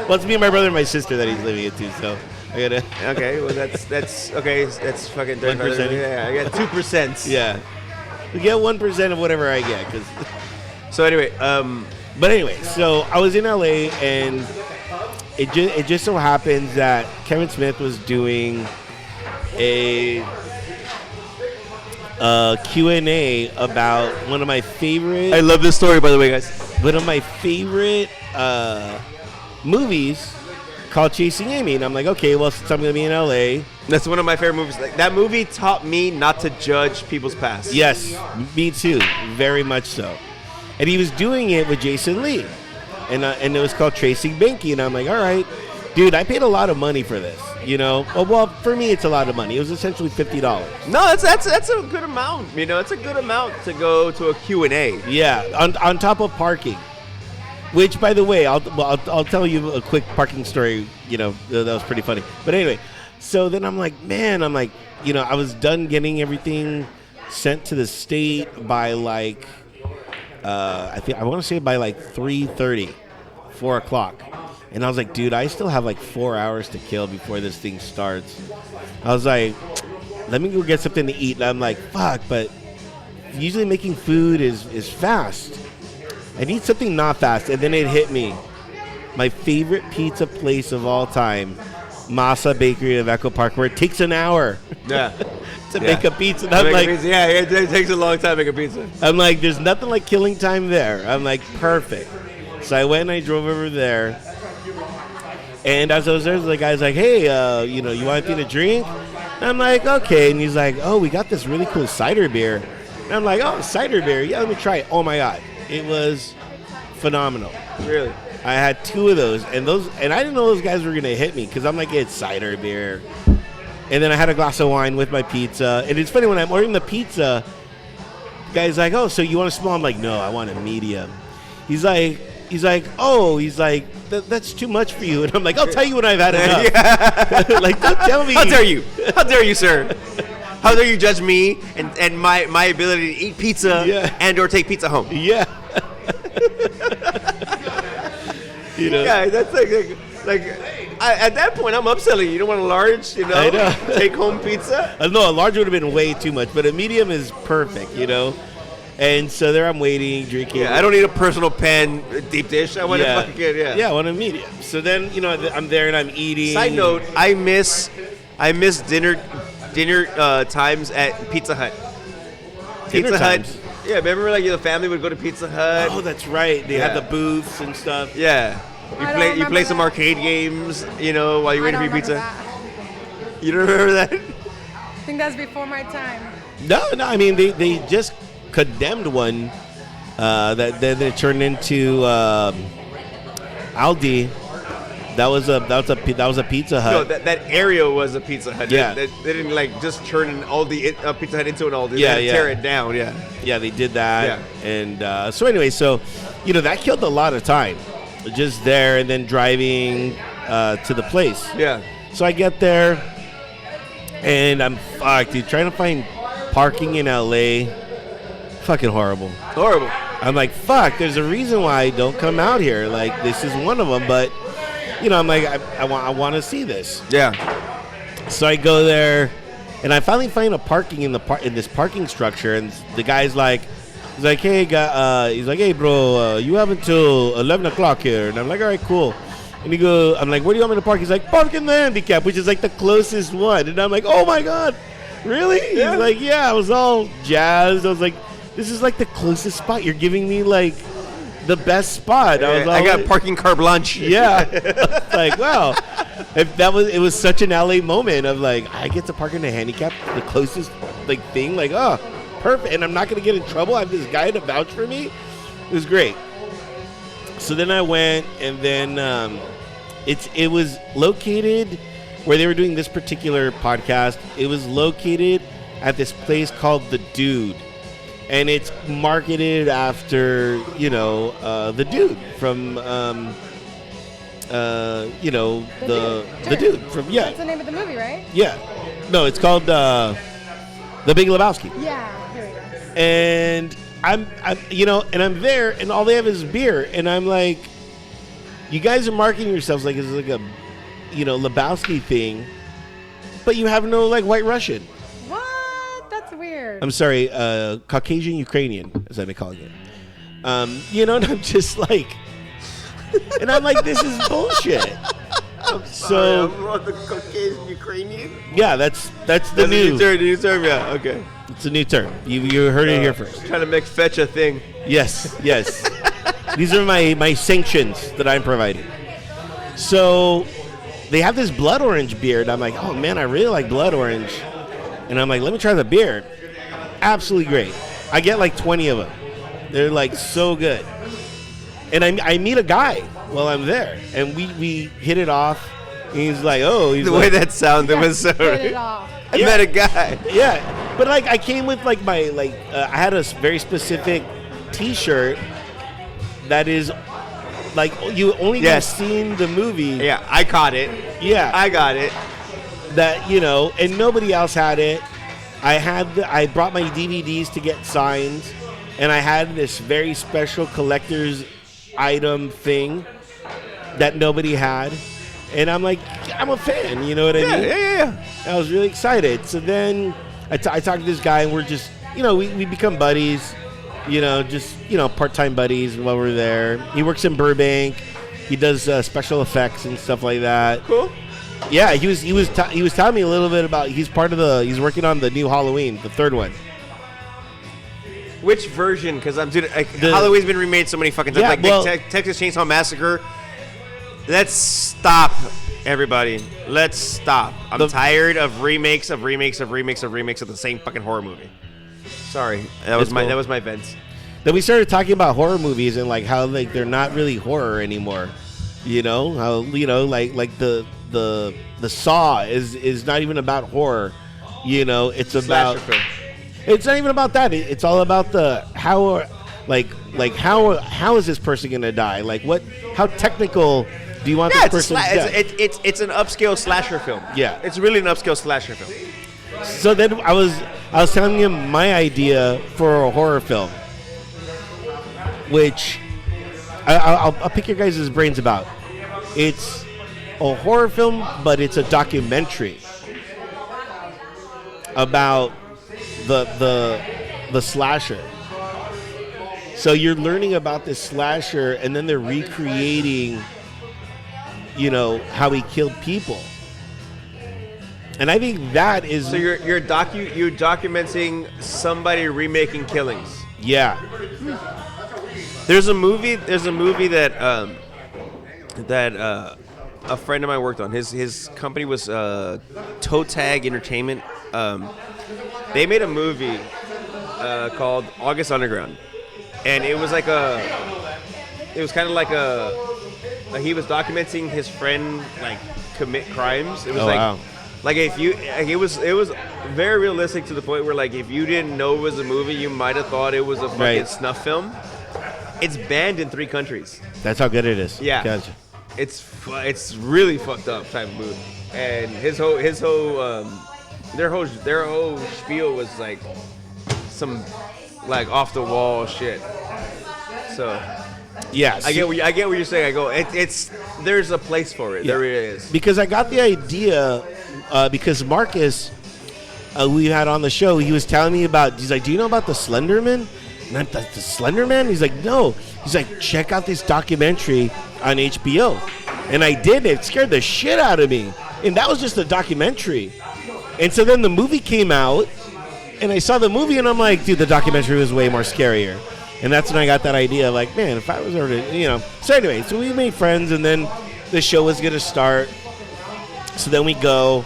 Well, it's me and my brother and my sister that he's living it to, so I gotta. Okay, well that's okay. That's fucking 1%. Yeah, I got 2%. Yeah, we get 1% of whatever I get. So anyway, But anyway, so I was in LA, and it just so happens that Kevin Smith was doing a Q&A about one of my favorite. I love this story, by the way, guys. One of my favorite movies called Chasing Amy, and I'm like, okay, well, since I'm gonna be in LA, That's one of my favorite movies. Like, that movie taught me not to judge people's past. yes, me too, very much so. And he was doing it with Jason Lee, and it was called Tracing Binky, and I'm like, all right, dude, I paid a lot of money for this, you know. Well, for me, it's a lot of money. It was essentially $50. No, that's a good amount. You know, it's a good amount to go to a Q&A. Yeah, on top of parking. Which, by the way, I'll tell you a quick parking story. You know, that was pretty funny. But anyway, so then I'm like, you know, I was done getting everything sent to the state by like I want to say by like 3:30, 4 o'clock. And I was like, dude, I still have like 4 hours to kill before this thing starts. I was like, let me go get something to eat. And I'm like, fuck, but usually making food is fast. I need something not fast. And then it hit me. My favorite pizza place of all time, Masa Bakery of Echo Park, where it takes an hour Yeah. to make a pizza. And I'm like, Yeah, it takes a long time to make a pizza. I'm like, there's nothing like killing time there. I'm like, perfect. So I went and I drove over there. And as I was there, the guy's like, hey, you want anything to drink? And I'm like, okay. And he's like, oh, we got this really cool cider beer. And I'm like, oh, cider beer. Yeah, let me try it. Oh, my God. It was phenomenal. Really? I had 2 of those. And I didn't know those guys were going to hit me because I'm like, it's cider beer. And then I had a glass of wine with my pizza. And it's funny, when I'm ordering the pizza, the guy's like, oh, so you want a small? I'm like, no, I want a medium. He's like, that's too much for you. And I'm like, I'll tell you when I've had enough. Like, don't tell me. How dare you? How dare you, sir? How dare you judge me and my ability to eat pizza and or take pizza home? Yeah. Yeah, that's like at that point, I'm upselling you. You don't want a large, I know. take home pizza? No, a large would have been way too much, but a medium is perfect, And so there I'm waiting, drinking. Yeah, I don't need a personal pan deep dish. I want a fucking Yeah, I want a medium. So then, I'm there and I'm eating. Side note, I miss dinner times at Pizza Hut. Dinner times? Yeah, remember the family would go to Pizza Hut. Oh, that's right. They had the booths and stuff. Yeah. You play some that. arcade games, while you're I waiting don't for your pizza. that. You don't remember that? I think that's before my time. No, I mean, they just condemned one that then it turned into Aldi. That was a Pizza Hut. No, that area was a Pizza Hut. Yeah. They didn't just turn an Aldi Pizza Hut into an Aldi. Yeah, They tear it down. Yeah. Yeah, they did that. Yeah. And so anyway, that killed a lot of time, just there and then driving to the place. Yeah. So I get there, and I'm fucked, dude. Trying to find parking in LA, fucking horrible. Horrible. I'm like, fuck. There's a reason why I don't come out here. Like, this is one of them. But I'm like, I want to see this. Yeah. So I go there, and I finally find a parking in this parking structure, and the guy's like, hey, bro, you have until 11 o'clock here. And I'm like, all right, cool. And I'm like, where do you want me to park? He's like, park in the handicap, which is like the closest one. And I'm like, oh my God, really? Yeah. He's like, yeah. I was all jazzed. I was like, this is like the closest spot. You're giving me like the best spot. I got parking carte blanche. Yeah. Like, wow. It was such an LA moment of like, I get to park in the handicap, the closest thing, like, oh, perfect. And I'm not going to get in trouble. I have this guy to vouch for me. It was great. So then I went, and then it was located where they were doing this particular podcast. It was located at this place called The Dude. And it's marketed after, the dude from, the dude from, yeah. That's the name of the movie, right? Yeah. No, it's called The Big Lebowski. Yeah, here we go. And I'm I'm there, and all they have is beer. And I'm like, you guys are marketing yourselves like it's like a, Lebowski thing, but you have no, White Russian. What? That's weird. I'm sorry, Caucasian Ukrainian, as I'm calling it. And I'm just like, and I'm like, this is bullshit. So I'm the Caucasian Ukrainian. Yeah, that's the new term. Yeah, okay. It's a new term. You heard it here first. Trying to make fetch a thing. Yes. These are my sanctions that I'm providing. So they have this blood orange beer, and I'm like, oh man, I really like blood orange. And I'm like, let me try the beer. Absolutely great. I get like 20 of them. They're like so good. And I meet a guy while I'm there, and we hit it off. And he's like, the way that sounded was so. Hit it off. I met a guy. Yeah, but I came with my I had a very specific T-shirt that is you only have seen the movie. Yeah, I caught it. Yeah, I got it. That and nobody else had it. I brought my DVDs to get signed, and I had this very special collector's item thing that nobody had, and I'm like, I'm a fan, you know what I mean? Yeah. I was really excited. So then I talked to this guy, and we're just, we become buddies, just part-time buddies while we're there. He works in Burbank. He does special effects and stuff like that. Cool. Yeah, he was telling me a little bit about he's working on the new Halloween, the third one. Which version? Because Halloween's been remade so many fucking times. Texas Chainsaw Massacre. Let's stop, everybody. Let's stop. I'm tired of remakes of the same fucking horror movie. Sorry, that was my vent. Then we started talking about horror movies and like how like they're not really horror anymore. How like the Saw is not even about horror. It's about. It's not even about that. It's all about the how is this person gonna die? Like how technical do you want this person to die? It's an upscale slasher film. Yeah, it's really an upscale slasher film. So then I was telling him my idea for a horror film, which I'll pick your guys' brains about. It's a horror film, but it's a documentary about the slasher. So you're learning about this slasher, and then they're recreating, how he killed people. And I think that is. So you're documenting somebody remaking killings. Yeah. There's a movie that a friend of mine worked on. His company was Toe Tag Entertainment. They made a movie called August Underground, and it was kind of like he was documenting his friend like commit crimes. It was wow. Like if you, like it was very realistic to the point where like if you didn't know it was a movie, you might have thought it was a fucking snuff film. It's banned in 3 countries. That's how good it is. Yeah, gotcha. It's really fucked up type of movie, and their whole spiel was like some like off the wall shit. So yeah, I get what you're saying. I go, it's there's a place for it. Yeah. There really is. Because I got the idea because Marcus, we had on the show, he was telling me about. He's like, "Do you know about the Slender Man?" And the Slender Man? He's like, "No." He's like, "Check out this documentary on HBO," and I did. It scared the shit out of me, and that was just a documentary. And so then the movie came out, and I saw the movie, and I'm like, dude, the documentary was way more scarier. And that's when I got that idea, like, man, if I was ever to, So anyway, so we made friends, and then the show was going to start. So then we go,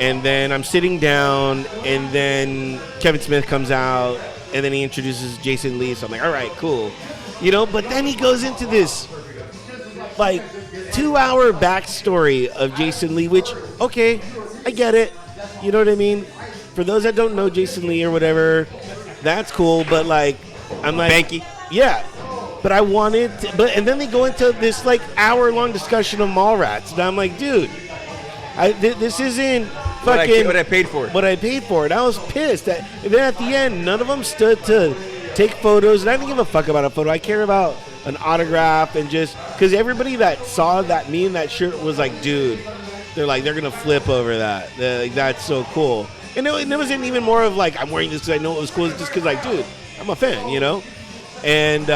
and then I'm sitting down, and then Kevin Smith comes out, and then he introduces Jason Lee. So I'm like, all right, cool. But then he goes into this, like, 2-hour backstory of Jason Lee, which, okay, I get it. You know what I mean? For those that don't know Jason Lee or whatever, that's cool. But like, I'm like, Banky. Yeah. But I wanted to, and then they go into this like hour-long discussion of Mallrats, and I'm like, dude, this isn't fucking what I paid for. What I paid for it. I was pissed. And then at the end, none of them stood to take photos, and I didn't give a fuck about a photo. I care about an autograph, and just because everybody that saw that me in that shirt was like, dude. They're going to flip over that. Like, that's so cool. And it wasn't even more of like, I'm wearing this because I know it was cool. It's just because, like, dude, I'm a fan, And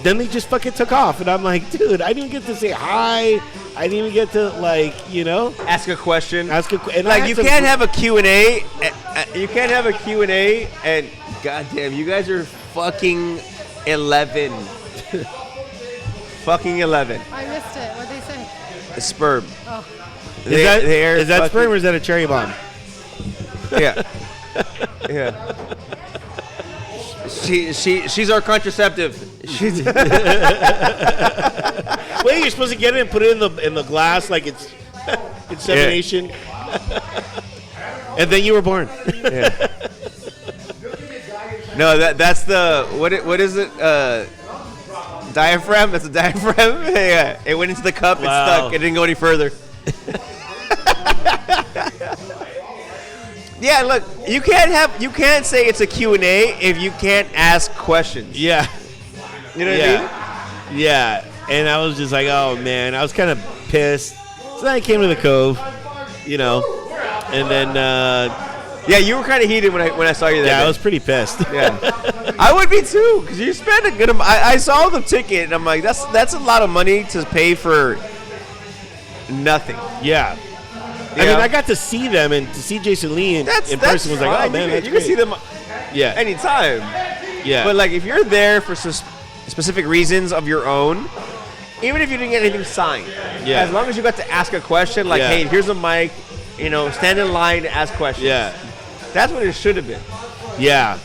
then they just fucking took off. And I'm like, dude, I didn't get to say hi. I didn't even get to, like, ask a question. And like, you can't have a Q&A. You can't have a Q&A. And, goddamn, you guys are fucking 11. Fucking 11. I missed it. What'd they say? A sperm. Oh. Is that sperm or is that a cherry bomb? Yeah. Yeah. She's our contraceptive. Wait, you're supposed to get it and put it in the glass like it's insemination. Yeah. And then you were born. Yeah. No, that's the what is it? Diaphragm. That's a diaphragm. Yeah. It went into the cup. Wow. It stuck. It didn't go any further. Yeah, look, you can't say it's a Q&A if you can't ask questions. Yeah. You know what I mean? Yeah. And I was just like, oh man, I was kind of pissed. So then I came to the Cove, you know, and then Yeah, you were kind of heated when I saw you there. yeah, I was pretty pissed. Yeah, I would be too, because you spent a good amount. I saw the ticket, and I'm like, that's a lot of money to pay for nothing. Yeah. I mean, I got to see them, and to see Jason Lee in person was like, oh fine. man, that's you can see great. them Yeah. anytime. Yeah. But like, if you're there for specific reasons of your own, even if you didn't get anything signed, Yeah. as long as you got to ask a question, like, Yeah. hey, here's a mic, you know, stand in line to ask questions. Yeah. That's what it should have been. Yeah,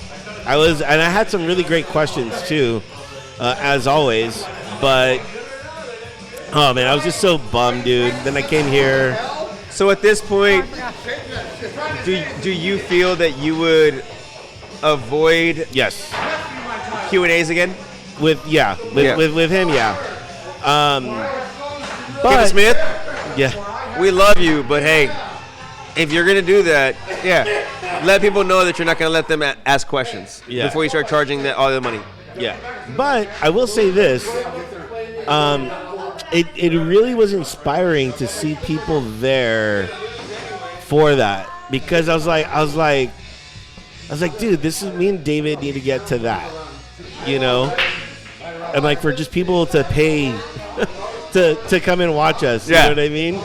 and I had some really great questions too, as always. But oh man, I was just so bummed, dude. Then I came here. So at this point, do you feel that you would avoid Yes, Q&As again? with him, yeah. Kevin But Smith, yeah, we love you, but hey, if you're gonna do that, let people know that you're not gonna let them ask questions before you start charging all the money. yeah. But I will say this: it really was inspiring to see people there for that, because I was like, dude, this is me and David need to get to that, you know, and like for just people to pay to come and watch us, you know what I mean?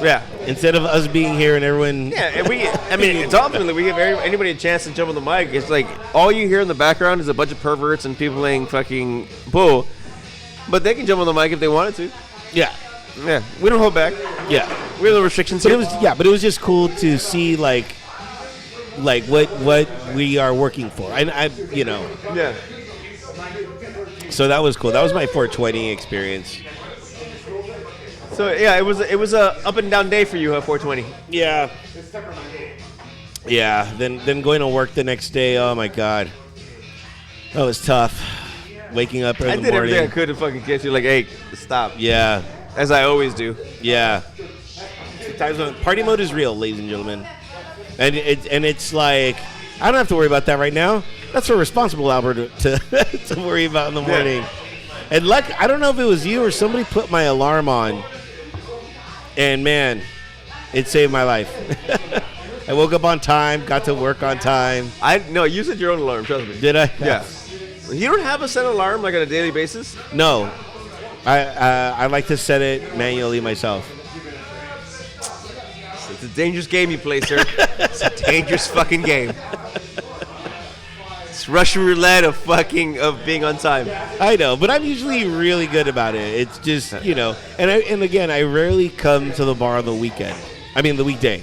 Yeah. Instead of us being here and everyone. Yeah, and it's ultimately we give anybody a chance to jump on the mic. It's like all you hear in the background is a bunch of perverts and people playing fucking bull, but they can jump on the mic if they wanted to. Yeah. Yeah, we don't hold back. Yeah. We have no restrictions But here. it was just cool to see like what we are working for. I you know. Yeah. So that was cool. That was my 420 experience. So yeah, it was a up and down day for you at 420. Yeah. Yeah. Then going to work the next day. Oh my god. That was tough. Waking up in I the did morning. everything I could to fucking get you. Like, hey, stop. Yeah. As I always do. Yeah. Sometimes when party mode is real, ladies and gentlemen, and it's like I don't have to worry about that right now. That's for responsible Albert to to worry about in the morning. And I don't know if it was you or somebody put my alarm on, and man, it saved my life. I woke up on time, got to work on time. No, you set your own alarm. Trust me. Did I? Yeah. You don't have a set alarm like on a daily basis? No. I like to set it manually myself. It's a dangerous game you play, sir. It's a dangerous fucking game. It's Russian roulette of being on time. I know, but I'm usually really good about it. It's just, you know, and again, I rarely come to the bar on the weekend. I mean, the weekday.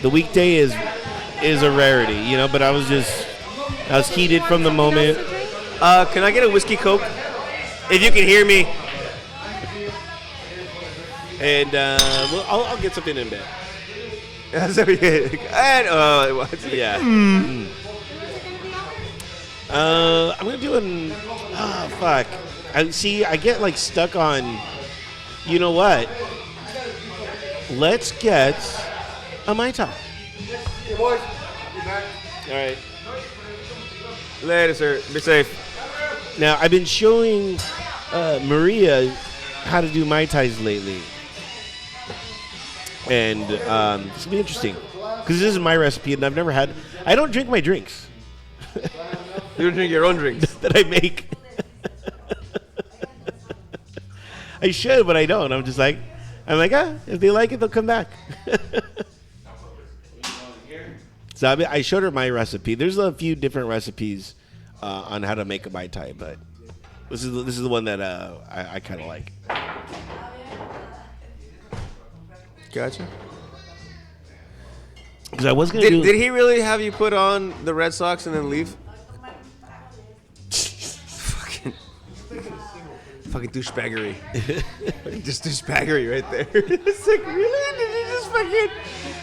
The weekday is a rarity, you know, but I was heated from the moment. Can I get a whiskey Coke? If you can hear me. And well, I'll get something in bed. And, Yeah. I'm gonna do fuck. I get like stuck on. You know what? Let's get a Mai Tai. Hey, boys. Be back. All right. Later, sir. Be safe. Now I've been showing Maria how to do Mai Tais lately, and this will be interesting because this is my recipe, and I've never had. I don't drink my drinks. You don't drink your own drinks. That I make. I should, but I don't. I'm like, if they like it, they'll come back. So I showed her my recipe. There's a few different recipes on how to make a Mai Tai, but this is the one that I kind of like. Gotcha. Because I was gonna do. Did he really have you put on the Red Sox and then leave? Fucking douchebaggery. Just douchebaggery right there. It's like, really? Did you just fucking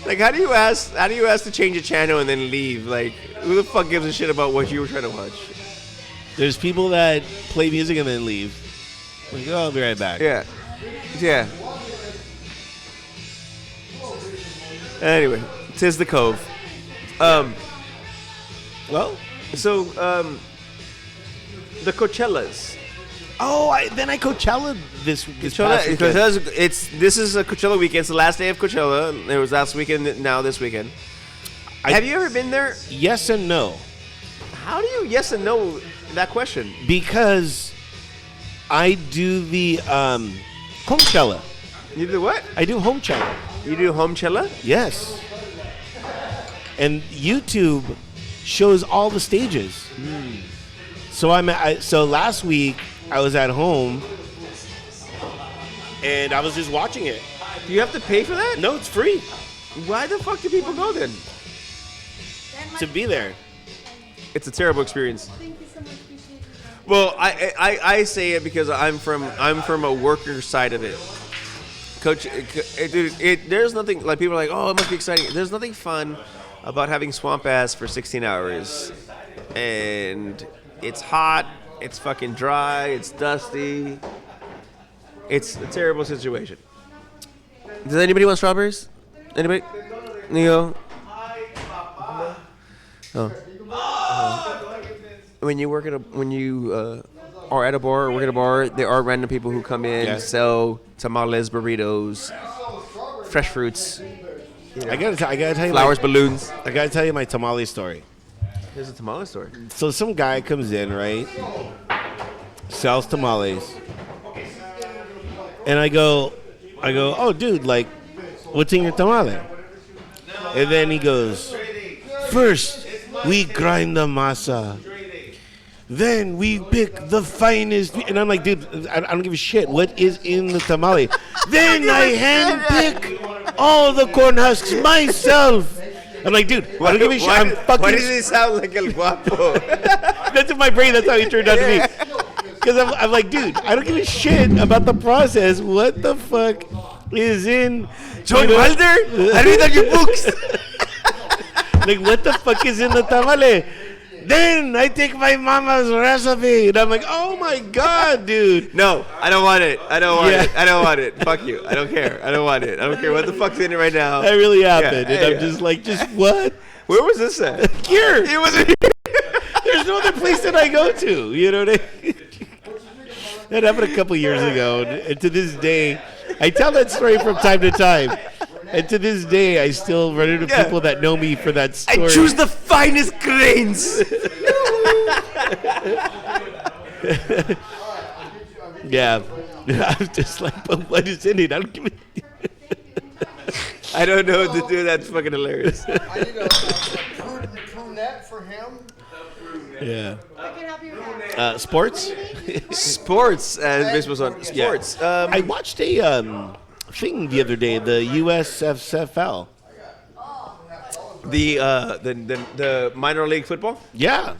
like how do you ask to change a channel and then leave? Like, who the fuck gives a shit about what you were trying to watch? There's people that play music and then leave. Like, oh, I'll be right back. Yeah. Yeah. Anyway, 'tis the Cove. Well, So the Coachellas. then I Coachella this Coachella, past weekend. this is a Coachella weekend. It's the last day of Coachella. It was last weekend. Now this weekend. Have you ever been there? Yes and no. How do you yes and no that question? Because I do the Homechella. You do what? I do Homechella. You do Homechella? Yes. And YouTube shows all the stages. So so last week I was at home and I was just watching it. Do you have to pay for that? No, it's free Why the fuck do people go then? to be there. It's a terrible experience. Well, I say it because I'm from a worker side of it. Coach, there's nothing like people are like, oh, it must be exciting. There's nothing fun about having swamp ass for 16 hours, and it's hot, it's fucking dry, it's dusty. It's a terrible situation. Does anybody want strawberries? Anybody? Neo? Oh. When you work at are at a bar or work at a bar, there are random people who come in, sell tamales, burritos, fresh fruits, I gotta tell you, flowers, balloons. I gotta tell you my tamale story. There's a tamale store. So some guy comes in, right? Sells tamales, and I go, oh, dude, like, what's in your tamale? And then he goes, first we grind the masa. Then we pick the finest, and I'm like, dude, I don't give a shit. What is in the tamale? Then I hand pick all the corn husks myself. I'm like, dude, I don't give a shit. I'm fucking. Why does he sound like El Guapo? That's in my brain. That's how he turned out to me. Because I'm like, dude, I don't give a shit about the process. What the fuck is in John Wilder? I read on your books. Like, what the fuck is in the tamale? Then I take my mama's recipe, and I'm like, oh my god, dude. No, I don't want it. I don't want it. Fuck you. I don't care. I don't want it. I don't care what the fuck's in it right now. That really happened, Yeah, and I'm yeah. just like, what? Where was this at? Here. It was here. There's no other place that I go to. You know what I mean? That happened a couple years ago, and to this day, I tell that story from time to time. And to this day, I still run into people that know me for that story. I choose the finest grains. Yeah. I'm just like, but what is in it? I don't give a... I don't know what to do. That's fucking hilarious. I need a prunette for him. Yeah. I can help you with that. Sports? Sports, as baseball's on. Sports. I watched a thing the other day, the USFL. The minor league football. Yeah.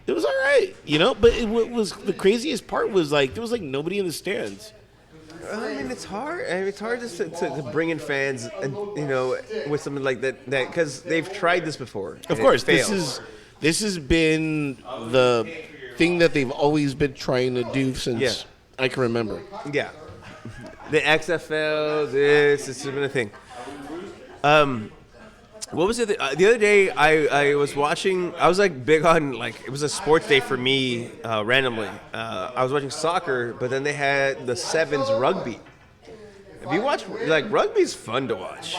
It was all right, you know, but what was the craziest part was like there was like nobody in the stands. I mean, it's hard. I mean, it's hard just to bring in fans, and you know, with something like that because they've tried this before. Of course, this has been the thing that they've always been trying to do since I can remember. Yeah. The XFL, this has been a thing. What was it? The other day, I was watching. I was like big on like it was a sports day for me randomly. I was watching soccer, but then they had the sevens rugby. Have you watched like rugby's fun to watch?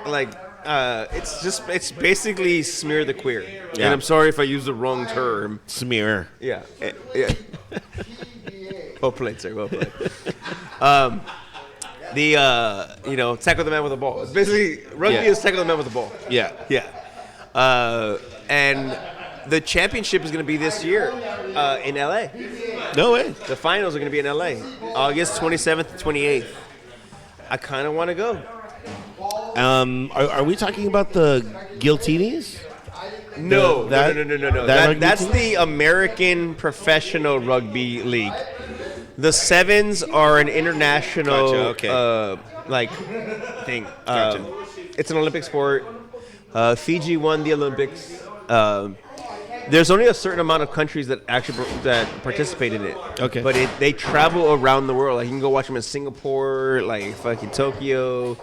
Like it's basically smear the queer. Yeah. And I'm sorry if I use the wrong term. Smear. Yeah. Yeah. Well played, sir. Well played. Tackle the man with the ball. It's basically rugby is tackle the man with the ball. Yeah. Yeah. And the championship is going to be this year in LA. No way. The finals are going to be in LA, August 27th to 28th. I kind of want to go. Are we talking about the Guiltinis? No. That That's team? the American Professional Rugby League. The sevens are an international thing. Gotcha. It's an Olympic sport. Fiji won the Olympics. There's only a certain amount of countries that actually participate in it. Okay. But they travel around the world. Like you can go watch them in Singapore, like fucking Tokyo.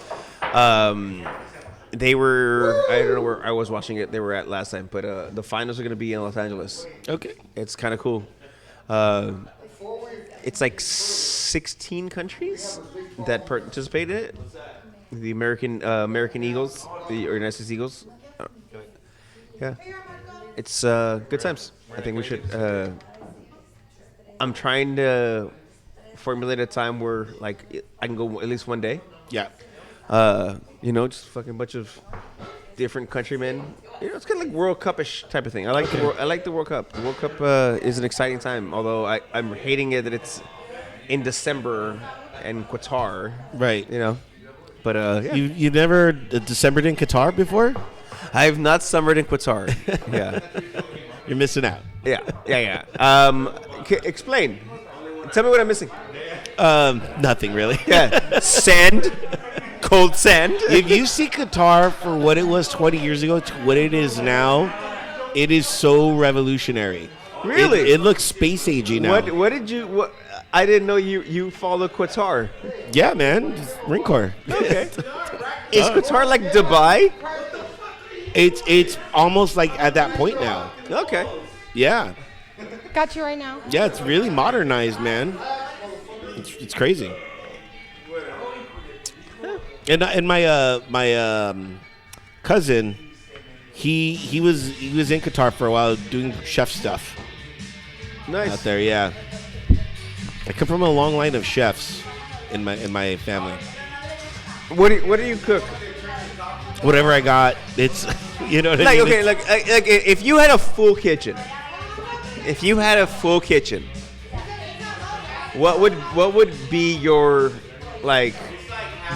they were. I don't know where I was watching it. They were at last time, but the finals are going to be in Los Angeles. Okay. It's kind of cool. It's like 16 countries that participate in it. The American Eagles, the United States Eagles. Yeah, it's good times. I think we should. I'm trying to formulate a time where like I can go at least one day. Yeah. Just fucking bunch of different countrymen. It's kind of like World Cup-ish type of thing. I like I like the World Cup. The World Cup is an exciting time. Although I'm hating it that it's in December and Qatar. Right. But yeah. You never Decembered in Qatar before? I have not summered in Qatar. Yeah. You're missing out. Yeah. Explain. Tell me what I'm missing. Nothing really. Yeah. Sand. Cold sand. If you see Qatar for what it was 20 years ago to what it is now, it is so revolutionary. Really? It looks space agey now. What did you? What? I didn't know you follow Qatar. Yeah, man. Just Marine Corps. Okay. Is Qatar like Dubai? It's almost like at that point now. Okay. Yeah. Got you right now. Yeah, it's really modernized, man. It's crazy. And my cousin, he was in Qatar for a while doing chef stuff. Nice. Out there, yeah. I come from a long line of chefs in my family. What do you cook? Whatever I got, it's you know what I mean. Okay, like if you had a full kitchen, what would be your like?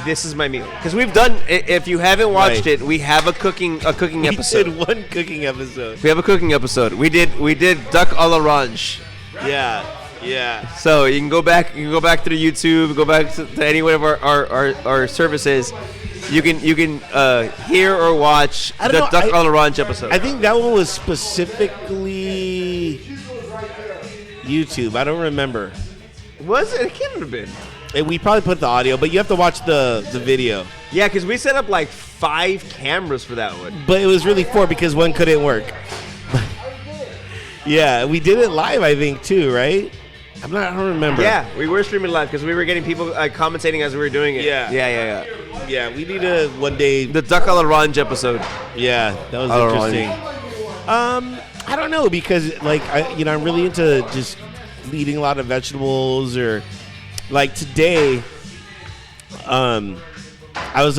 This is my meal. Because we've done. If you haven't watched it, we have a cooking episode. We did one cooking episode. We have a cooking episode. We did duck à l'orange. Yeah. So you can go back through YouTube, go back to any one of our services. You can hear or watch the duck à l'orange episode. I think that one was specifically YouTube. I don't remember. Was it? It can't have been. We probably put the audio, but you have to watch the video. Yeah, because we set up like 5 cameras for that one. But it was really 4 because one couldn't work. Yeah, we did it live, I think, too, right? I don't remember. Yeah, we were streaming live because we were getting people commentating as we were doing it. Yeah. Yeah, we need to one day. The duck à l'orange episode. Yeah, that was interesting. I don't know because I'm really into just eating a lot of vegetables or. Like today, I was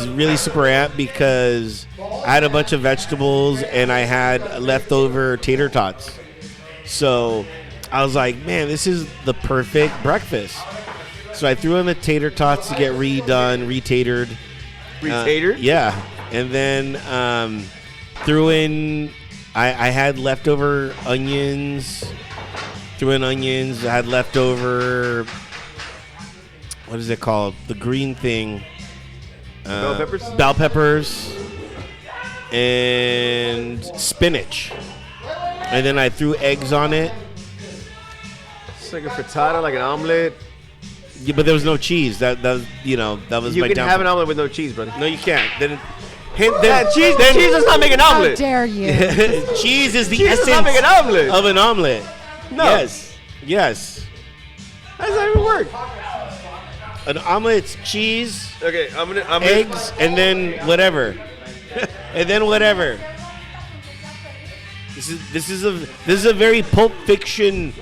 really super amped because I had a bunch of vegetables and I had leftover tater tots. So I was like, man, this is the perfect breakfast. So I threw in the tater tots to get retatered. Retatered? Yeah. And then threw in, I had leftover onions. Threw in onions. I had leftover... What is it called? The green thing. Bell peppers? Bell peppers. And spinach. And then I threw eggs on it. It's like a frittata, like an omelet. Yeah, but there was no cheese. That was You my can have an omelet with no cheese, brother. No, you can't. Cheese does not make an How omelet. dare you? Cheese is the Cheese essence does not make an omelet. of an omelet. No. Yes. How does that even work? An omelet's cheese, Okay, I'm gonna eggs, and then whatever. This is a very Pulp Fiction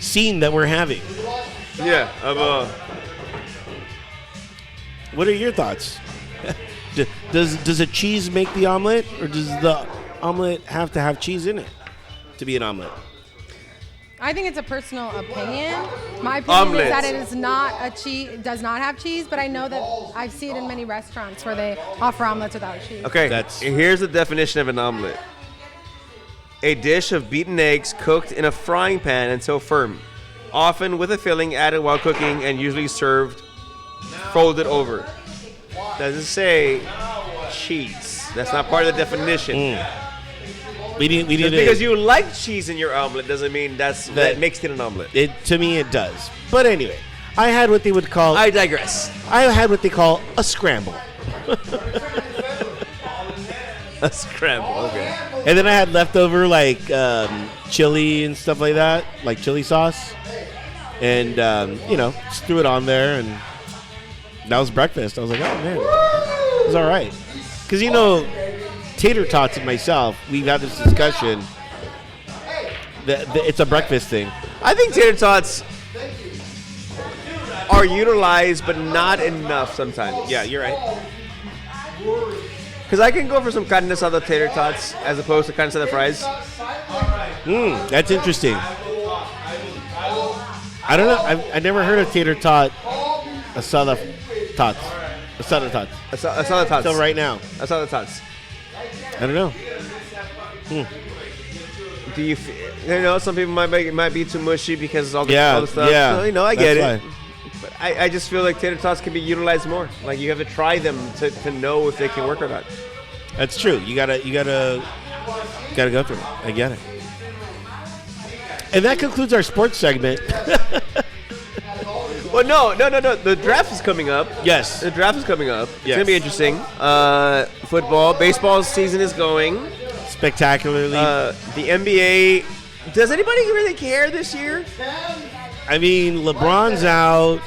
scene that we're having. Yeah, What are your thoughts? Does a cheese make the omelet, or does the omelet have to have cheese in it to be an omelet? I think it's a personal opinion. My opinion Omelets. is that it is not does not have cheese, but I know that I've seen it in many restaurants where they offer omelets without cheese. Okay, That's- here's the definition of an omelet. A dish of beaten eggs cooked in a frying pan until firm, often with a filling added while cooking and usually served folded over. Doesn't say cheese. That's not part of the definition. We need Just because you like cheese in your omelet doesn't mean that makes it an omelet. To me, it does. But anyway, I had what they would call. I digress. I had what they call a scramble, A scramble. Okay. and then I had leftover like chili and stuff like that, like chili sauce, and just threw it on there, and that was breakfast. I was like, oh man, it was all right, because tater tots and myself, we've had this discussion. It's a breakfast thing. I think tater tots are utilized, but not enough sometimes. Yeah, you're right. Because I can go for some carne asada tater tots as opposed to carne asada fries. That's interesting. I don't know. I never heard of tater tot asada tots. Asada tots. Asada tots. Until right now. Asada tots. I don't know. Do you? Some people might be too mushy because of all the, Yeah, all the stuff. yeah. So, I get That's it. why. But I just feel like tater tots can be utilized more. Like you have to try them to know if they can work or not. That's true. You gotta go through it. I get it. And that concludes our sports segment. Well, no. The draft is coming up. Yes. The draft is coming up. It's Yes. gonna be interesting. Football, baseball season is going. Spectacularly. The NBA. Does anybody really care this year? I mean, LeBron's out.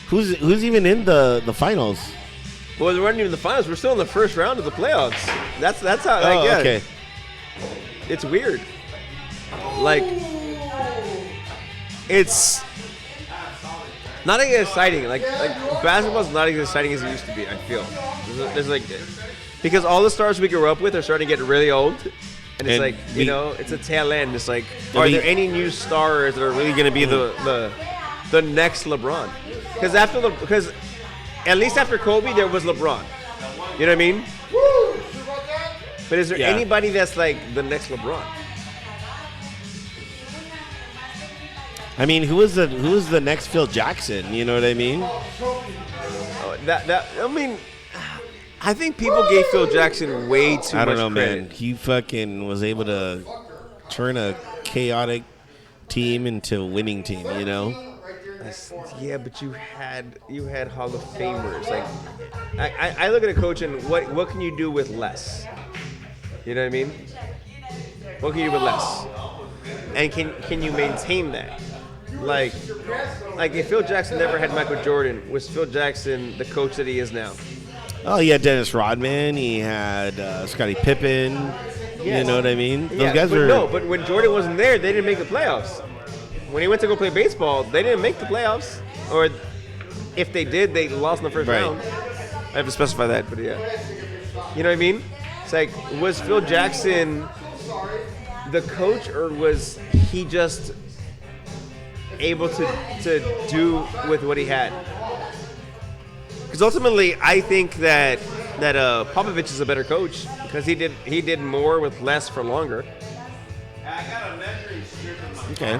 Who's even in the finals? Well, we're not even in the finals. We're still in the first round of the playoffs. That's how. Oh, okay. It's weird. Like, it's not as exciting. Like basketball's not as exciting as it used to be. I feel there's because all the stars we grew up with are starting to get really old, and it's it's a tail end. It's like, are there any new stars that are really going to be the next LeBron? Because at least after Kobe, there was LeBron. You know what I mean? But is there anybody that's like the next LeBron? I mean, who was the next Phil Jackson? You know what I mean? I think people gave Phil Jackson way too much credit. I don't know, man. He fucking was able to turn a chaotic team into a winning team. You know? Yeah, but you had Hall of Famers. Like, I look at a coach and what can you do with less? You know what I mean? What can you do with less? And can you maintain that? Like if Phil Jackson never had Michael Jordan, was Phil Jackson the coach that he is now? Oh, he had Dennis Rodman. He had Scottie Pippen. Yes. You know what I mean? Those Yeah, guys but were. no. But when Jordan wasn't there, they didn't make the playoffs. When he went to go play baseball, they didn't make the playoffs. Or if they did, they lost in the first Right. round. I have to specify that, but yeah. You know what I mean? It's like, was Phil Jackson the coach, or was he just able to do with what he had? Because ultimately, I think that Popovich is a better coach because he did more with less for longer. Okay.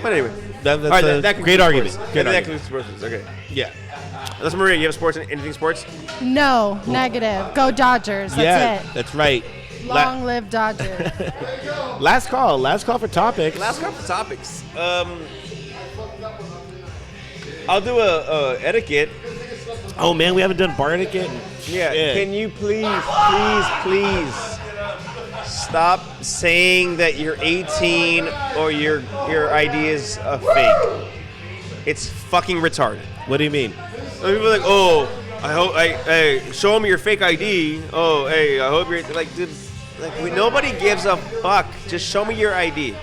But anyway, That's all right, a that great concludes argument. sports. Great That argument. concludes sports. Okay. Yeah. Let's Maria. You have sports? Anything sports? No, negative. Go Dodgers. That's Yeah, it. that's right. Long live Dodgers. Last call for topics. Last couple topics. I'll do a etiquette. Oh man, we haven't done bar etiquette. Yeah. Shit. Can you please stop saying that you're 18 or your ID is a fake? It's fucking retarded. What do you mean? And people are like, oh, I hope, hey, show me your fake ID. Oh, hey, I hope you're like, dude, nobody gives a fuck. Just show me your ID.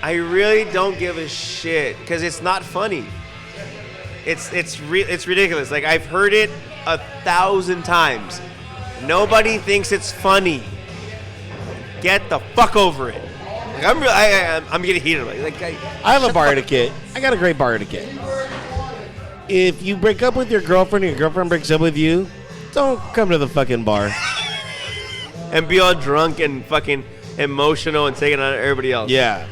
I really don't give a shit because it's not funny. It's ridiculous. Like, I've heard it 1,000 times. Nobody thinks it's funny. Get the fuck over it. Like, I'm getting heated. I have a bar etiquette. I got a great bar etiquette. If you break up with your girlfriend or your girlfriend breaks up with you, don't come to the fucking bar. And be all drunk and fucking emotional and taking on everybody else. Yeah.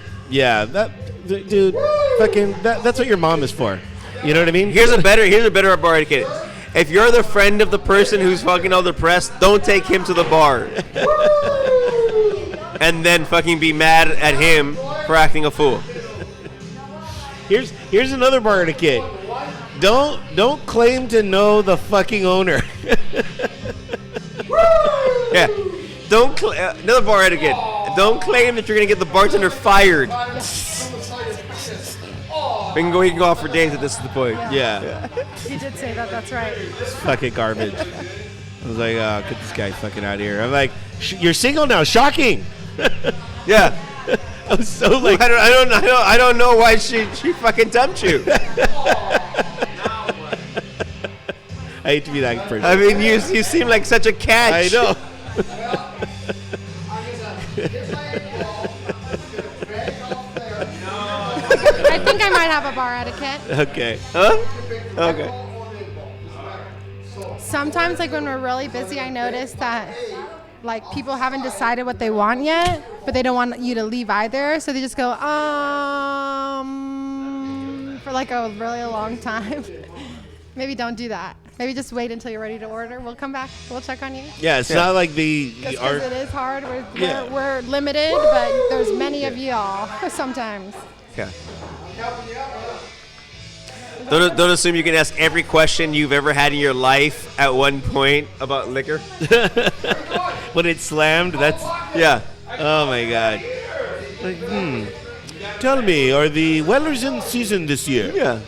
Dude, fucking, that's what your mom is for. You know what I mean? Here's a better bar etiquette. If you're the friend of the person who's fucking all depressed, don't take him to the bar. And then fucking be mad at him for acting a fool. Here's another bar etiquette. Don't claim to know the fucking owner. Yeah. Another bar etiquette. Don't claim that you're gonna get the bartender fired. We can go off for days if this is the point. Yeah. You did say that. That's right. It's fucking garbage. I was like, oh, get this guy fucking out of here. I'm like, you're single now. Shocking. Yeah. I was so like, I don't know why she fucking dumped you. I hate to be that person. I mean, you seem like such a catch. I know. I think I might have a bar etiquette. Okay. Huh? Okay. Sometimes, like when we're really busy, I notice that like people haven't decided what they want yet, but they don't want you to leave either, so they just go for like a really long time. Maybe don't do that. Maybe just wait until you're ready to order. We'll come back. We'll check on you. Yeah, it's not like Because our. it is hard. We're limited, but there's many of y'all sometimes. Yeah. Don't assume you can ask every question you've ever had in your life at one point about liquor. When it's slammed, that's. Yeah. Oh my god. Like, Tell me, are the Wellers in season this year? Yeah.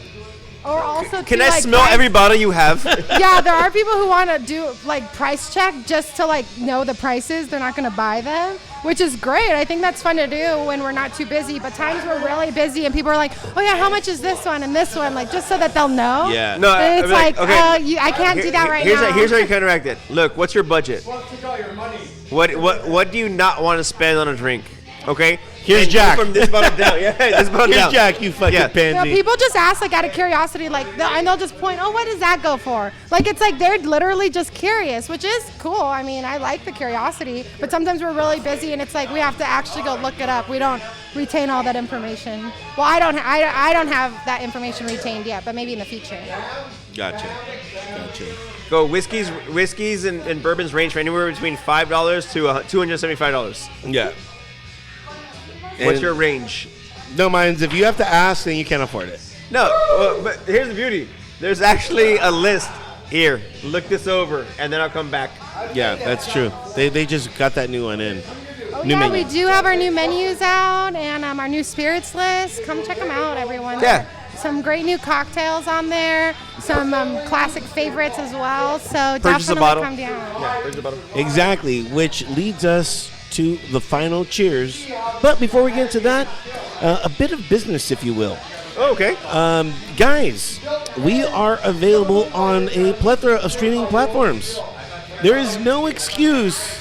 Or also, Can too, I like, smell every bottle you have? Yeah, there are people who want to do like price check just to like know the prices. They're not going to buy them, which is great. I think that's fun to do when we're not too busy. But times we're really busy and people are like, "Oh yeah, how much is this one and this one?" Like just so that they'll know. Yeah. No, And it's like, okay. I can't do that right here's now. Here's how you counteract it. Look, what's your budget? What do you not want to spend on a drink? Okay. Here's And Jack. From this bottle down. Yeah, this bottle Here's down. Jack, you fucking Yeah. pansy. People just ask like out of curiosity, like, and they'll just point, "Oh, what does that go for?" Like it's like they're literally just curious, which is cool. I mean, I like the curiosity, but sometimes we're really busy, and it's like we have to actually go look it up. We don't retain all that information. Well, I don't have that information retained yet, but maybe in the future. Gotcha. Go whiskeys and bourbons range from anywhere between $5 to $275. Yeah. What's And- your range? No, mine's if you have to ask, then you can't afford it. No, but here's the beauty. There's actually a list here. Look this over, and then I'll come back. Yeah, that's true. They just got that new one in. Oh, New yeah, menu. we do have our new menus out and our new spirits list. Come check them out, everyone. Yeah. Some great new cocktails on there. Some classic favorites as well. So Purchase a definitely bottle. come down. Yeah, where's the bottle? Exactly, which leads us to the final cheers. But before we get into that, a bit of business, if you will. Oh, okay. Guys, we are available on a plethora of streaming platforms. There is no excuse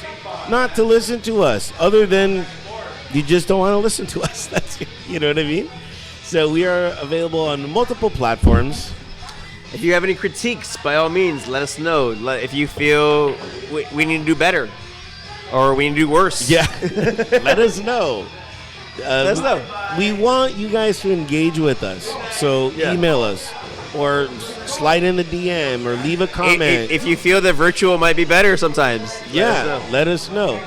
not to listen to us, other than you just don't want to listen to us. That's, you know what I mean? So we are available on multiple platforms. If you have any critiques, by all means, let us know. If you feel we need to do better, or we need to do worse. Yeah, let us know. Let us know. We want you guys to engage with us. So Yeah. email us, or slide in the DM, or leave a comment. If you feel that virtual might be better sometimes, Let us know.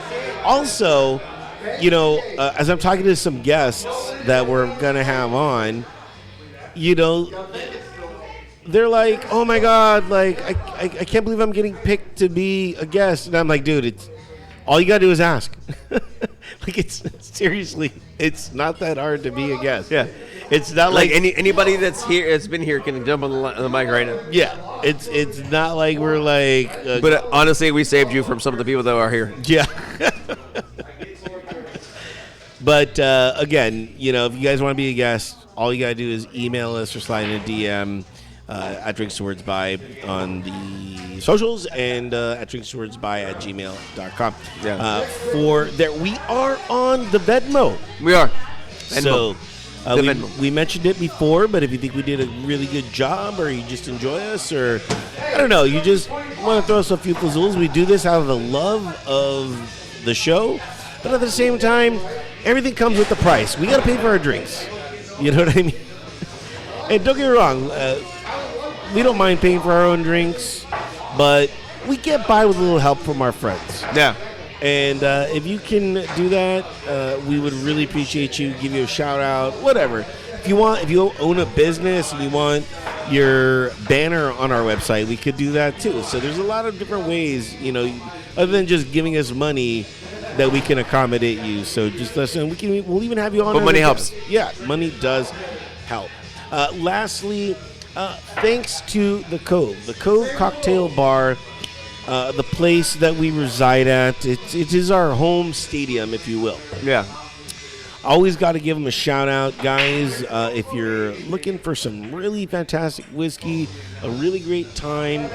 Also, you know, as I'm talking to some guests that we're going to have on, you know, they're like, oh my God, like, I can't believe I'm getting picked to be a guest. And I'm like, dude, it's all you got to do is ask. Like, it's seriously, it's not that hard to be a guest. Yeah. It's not like like, anybody that's been here can jump on the mic right now. yeah, it's not like we're like, But honestly, we saved you from some of the people that are here. yeah. But again, you know, if you guys want to be a guest, all you gotta do is email us or slide in a DM at Drinks to Words By on the socials, and at drinkswordsby@gmail.com. Yeah. For there, we are on the Venmo. We are. So The Venmo. we mentioned it before, but if you think we did a really good job, or you just enjoy us, or I don't know, you just want to throw us a few fazools, we do this out of the love of the show, but at the same time, everything comes with the price. We got to pay for our drinks. You know what I mean? And don't get me wrong, we don't mind paying for our own drinks, but we get by with a little help from our friends. Yeah. And if you can do that, we would really appreciate you. Give you a shout out, whatever. if you own a business and you want your banner on our website, we could do that too. So there's a lot of different ways, other than just giving us money, that we can accommodate you. So just listen. We'll even have you on. But money helps. Yeah, money does help. Lastly, thanks to the Cove Cocktail Bar, the place that we reside at. It is our home stadium, if you will. Yeah. Always got to give them a shout out, guys. If you're looking for some really fantastic whiskey, a really great time,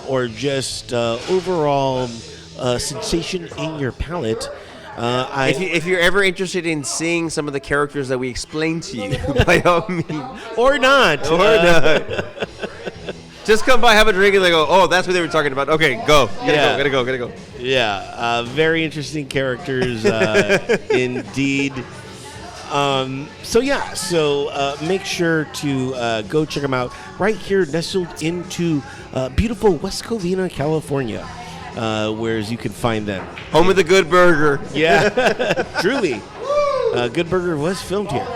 or just overall sensation in your palate. If you're ever interested in seeing some of the characters that we explained to you, by all means. Or not. Just come by, have a drink, and they go, oh, that's what they were talking about. Okay, go. Gotta go. Yeah, very interesting characters indeed. So make sure to go check them out right here, nestled into beautiful West Covina, California, where you can find them. Home of the Good Burger. Yeah, truly. Good Burger was filmed here.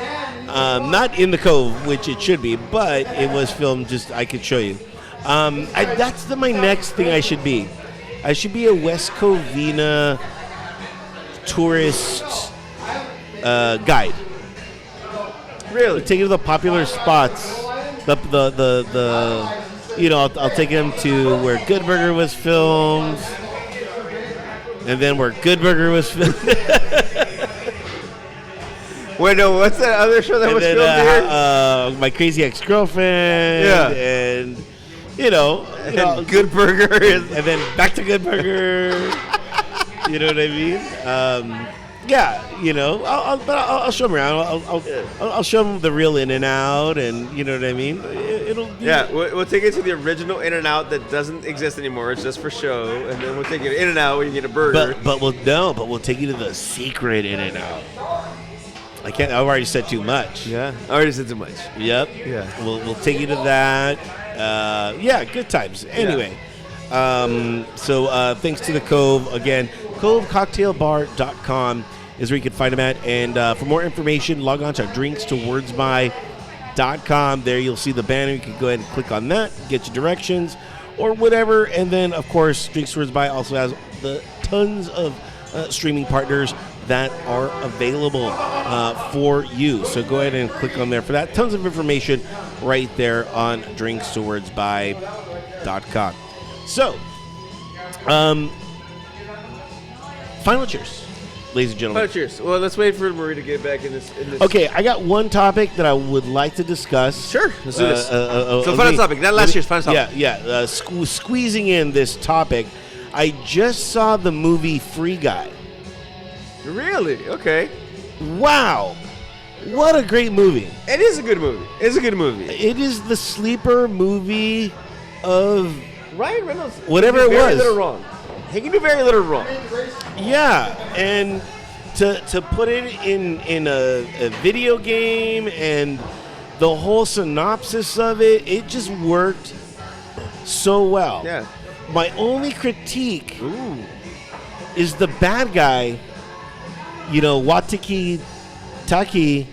Not in the Cove, which it should be, but it was filmed I could show you. That's my next thing I should be. I should be a West Covina tourist guide. Really? Take you to the popular spots. I'll take him to where Good Burger was filmed, and then where Good Burger was filmed. Wait, no, what's that other show that was filmed here? My Crazy Ex-Girlfriend. Yeah. And and Good Burger is, and then back to Good Burger. You know what I mean? I'll show them around. I'll show them the real In-N-Out, and you know what I mean. We'll take it to the original In-N-Out that doesn't exist anymore. It's just for show, and then we'll take you to In-N-Out where you get a burger. But we'll take you to the secret In-N-Out. I've already said too much. Yeah, I already said too much. Yep. Yeah. We'll take you to that. Good times. Anyway, thanks to the Cove again. CoveCocktailBar.com is where you can find them at. And for more information, log on to drinkstowardsby.com. There you'll see the banner. You can go ahead and click on that, get your directions, or whatever. And then, of course, Drinks Towards By also has the tons of streaming partners that are available for you. So go ahead and click on there for that. Tons of information right there on drinkstowardsby.com. So, final cheers, ladies and gentlemen. Oh, cheers. Well, let's wait for Marie to get back in this. Okay, I got one topic that I would like to discuss. Sure, let's do this. Final topic, not last year's final topic. Yeah. Squeezing in this topic, I just saw the movie Free Guy. Really? Okay. Wow. What a great movie. It is a good movie. It is the sleeper movie of Ryan Reynolds. Whatever it was. Very little wrong. He can do very little wrong. Yeah, and to put it in a video game and the whole synopsis of it just worked so well. Yeah. My only critique is the bad guy, Watiki Taki.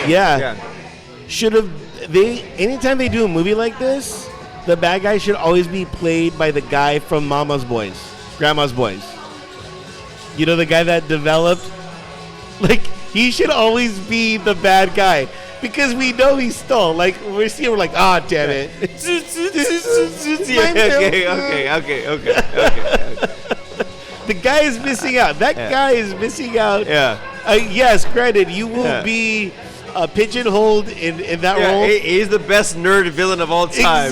Yeah. Should have anytime they do a movie like this, the bad guy should always be played by the guy from Grandma's Boys. The guy that developed, he should always be the bad guy because we know he stole. We're like, damn it. Okay. The guy is missing out. That guy is missing out. Yeah. Yes, granted, you will be pigeonholed in that role. He's the best nerd villain of all time.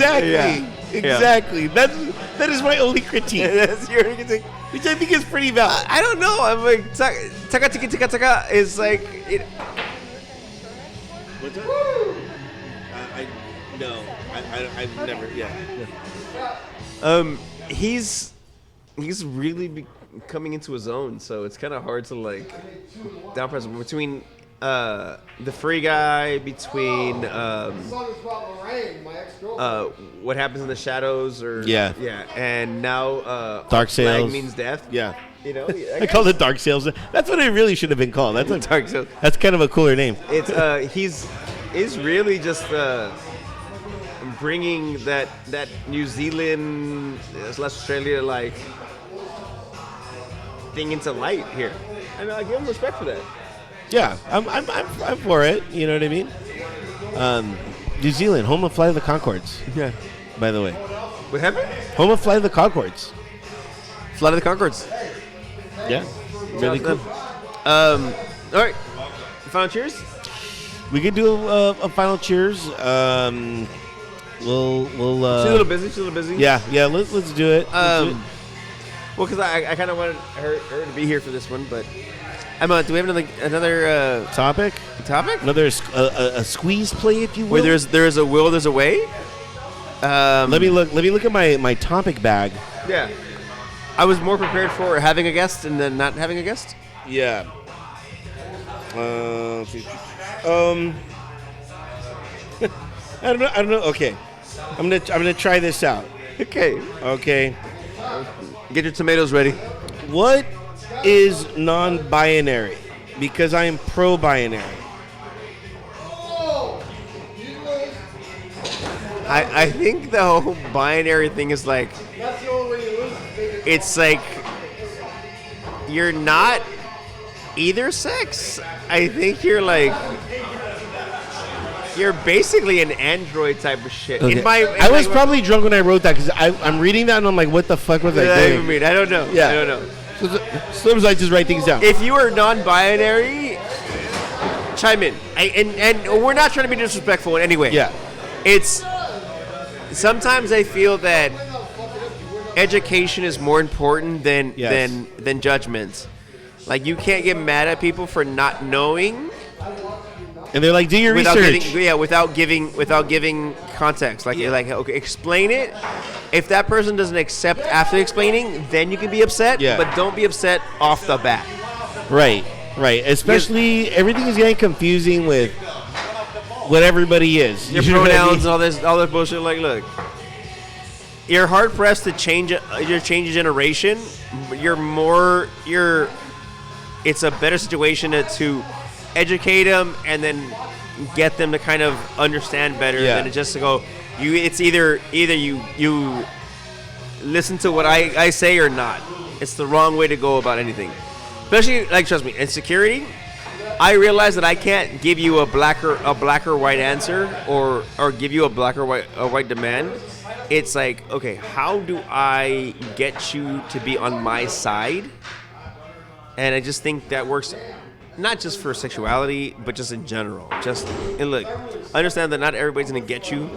Exactly. That is my only critique. That's your critique. Which I think is pretty valid. I don't know. I'm like, taka tiki tika taka is like it. What's that? I've never. Yeah. He's really coming into his own, so it's kind of hard to downpress him between the Free Guy, between What Happens in the Shadows, and now Dark Sales Flag Means Death. Yeah. I call it Dark Sales. That's what it really should have been called. That's Dark Sales. That's kind of a cooler name. It's is really just bringing that New Zealand / Australia like thing into light here. And I give him respect for that. Yeah, I'm for it. You know what I mean? New Zealand, home of Flight of the Conchords. Yeah. By the way, What happened? home of Flight of the Conchords. Flight of the Conchords. Yeah, really cool. All right. Final cheers. We could do a final cheers. We'll. She's a little busy. Yeah. Let's do it. Well, because I kind of wanted her to be here for this one, but do we have another Topic. Another a squeeze play, if you will. where there's a will, there's a way? Let me look at my topic bag. Yeah. I was more prepared for having a guest and then not having a guest. Yeah. I don't know. Okay. I'm gonna try this out. Okay. Get your tomatoes ready. What is non-binary? Because I am pro-binary. I think the whole binary thing is like, That's the only way you lose. it's like you're not either sex. I think you're basically an android type of shit. Okay. I was probably drunk when I wrote that because I'm reading that and I'm like, what the fuck was I doing? I don't know. Yeah. I don't know. Sometimes I just write things down. If you are non-binary, chime in. And we're not trying to be disrespectful in any way. Yeah. It's sometimes I feel that education is more important than Yes. than judgment. Like you can't get mad at people for not knowing And they're like, do your without research. without giving context. Like you're like, okay, explain it. If that person doesn't accept after explaining, then you can be upset. Yeah. But don't be upset off the bat. Right. Especially everything is getting confusing with what everybody is. Your You know what I pronouns, mean? all this bullshit. Like, look, you're hard pressed to change a generation. But it's a better situation to educate them and then get them to kind of understand better than to just to go. It's either you listen to what I say or not. It's the wrong way to go about anything. Especially, like, trust me, in security, I realize that I can't give you a black or white answer or give you a black or white demand. It's like, okay, how do I get you to be on my side? And I just think that works not just for sexuality, but just in general. And look, I understand that not everybody's going to get you.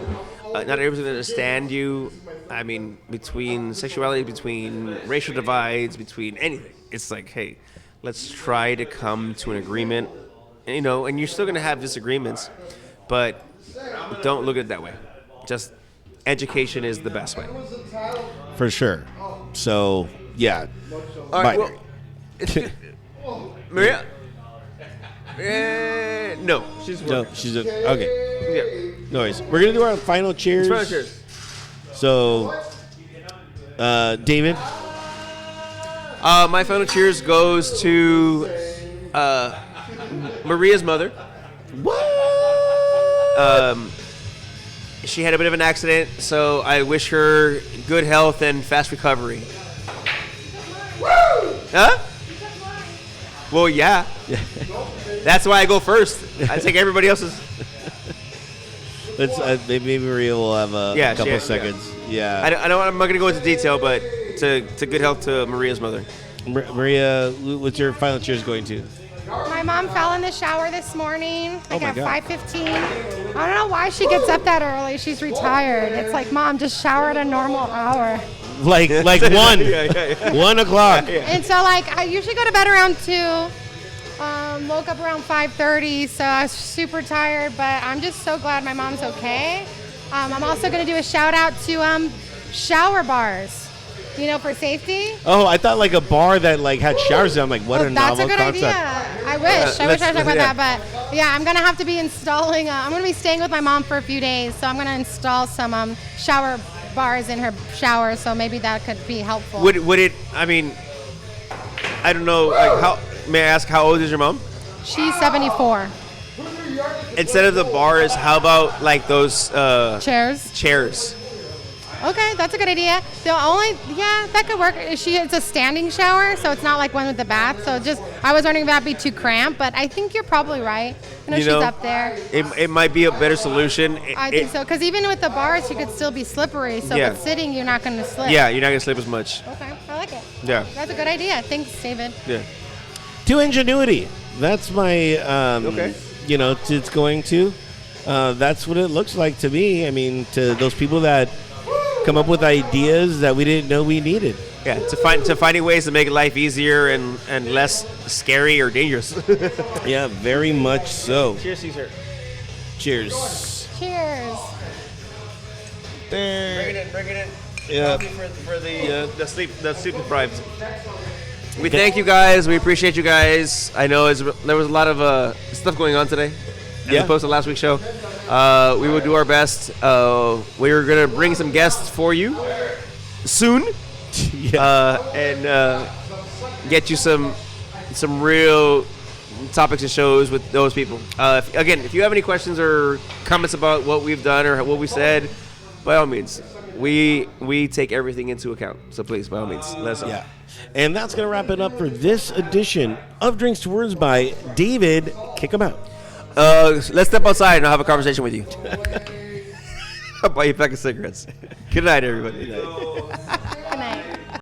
Not everybody's going to understand you. I mean, between sexuality, between racial divides, between anything. It's like, hey, let's try to come to an agreement. And you're still going to have disagreements, but don't look at it that way. Just education is the best way. For sure. So, yeah. All right, Binary. Maria? No, she's No, she's okay. Yeah. No worries. We're going to do our final cheers. Cheers. So, David. My final cheers goes to Maria's mother. What? She had a bit of an accident, so I wish her good health and fast recovery. Huh? Well, yeah. That's why I go first. I take everybody else's. Let's maybe Maria will have a couple seconds. Yeah. I don't. I'm not gonna go into detail, but to good health to Maria's mother. Maria, what's your final cheers going to? My mom fell in the shower this morning, like my at God. 5:15. I don't know why she gets up that early. She's retired. It's like, Mom, just shower at a normal hour. Like 1. 1 o'clock. And so, like, I usually go to bed around 2. Woke up around 5:30, so I was super tired, but I'm just so glad my mom's okay. I'm also going to do a shout out to shower bars, for safety. Oh, I thought like a bar that like had showers. I'm like, what a That's novel a good concept. idea. I wish I talked about that, but yeah, I'm going to have to be installing, I'm going to be staying with my mom for a few days, so I'm going to install some shower bars in her shower, so maybe that could be helpful. Would it? I mean, I don't know. Like, how? May I ask how old is your mom? She's 74. instead of the bars, how about like those Chairs. chairs? Okay, that's a good idea. That could work. It's a standing shower, so it's not like one with the bath. So I was wondering if that'd be too cramped, but I think you're probably right. She's up there. It might be a better solution. I think so, because even with the bars, you could still be slippery. So Yeah. with sitting, you're not going to slip. Yeah, you're not gonna slip as much. Okay, I like it. Yeah. That's a good idea. Thanks, David. Yeah. To ingenuity. That's my, Okay. it's going to. That's what it looks like to me. I mean, to those people that come up with ideas that we didn't know we needed. Yeah, to finding ways to make life easier and less scary or dangerous. Yeah, very much so. Cheers, Caesar. Cheers. Cheers. Bring it in. Yeah. For the sleep deprived. We thank you guys. We appreciate you guys. I know there was a lot of stuff going on today, as opposed to last week's show. We will do our best. We're gonna bring some guests for you soon, and get you some real topics and shows with those people. If you have any questions or comments about what we've done or what we said, by all means, we take everything into account. So please, by all means, let us know. Yeah. And that's going to wrap it up for this edition of Drinks to Words by David. Kick him out. Let's step outside and I'll have a conversation with you. I'll buy you a pack of cigarettes. Good night, everybody. Good night.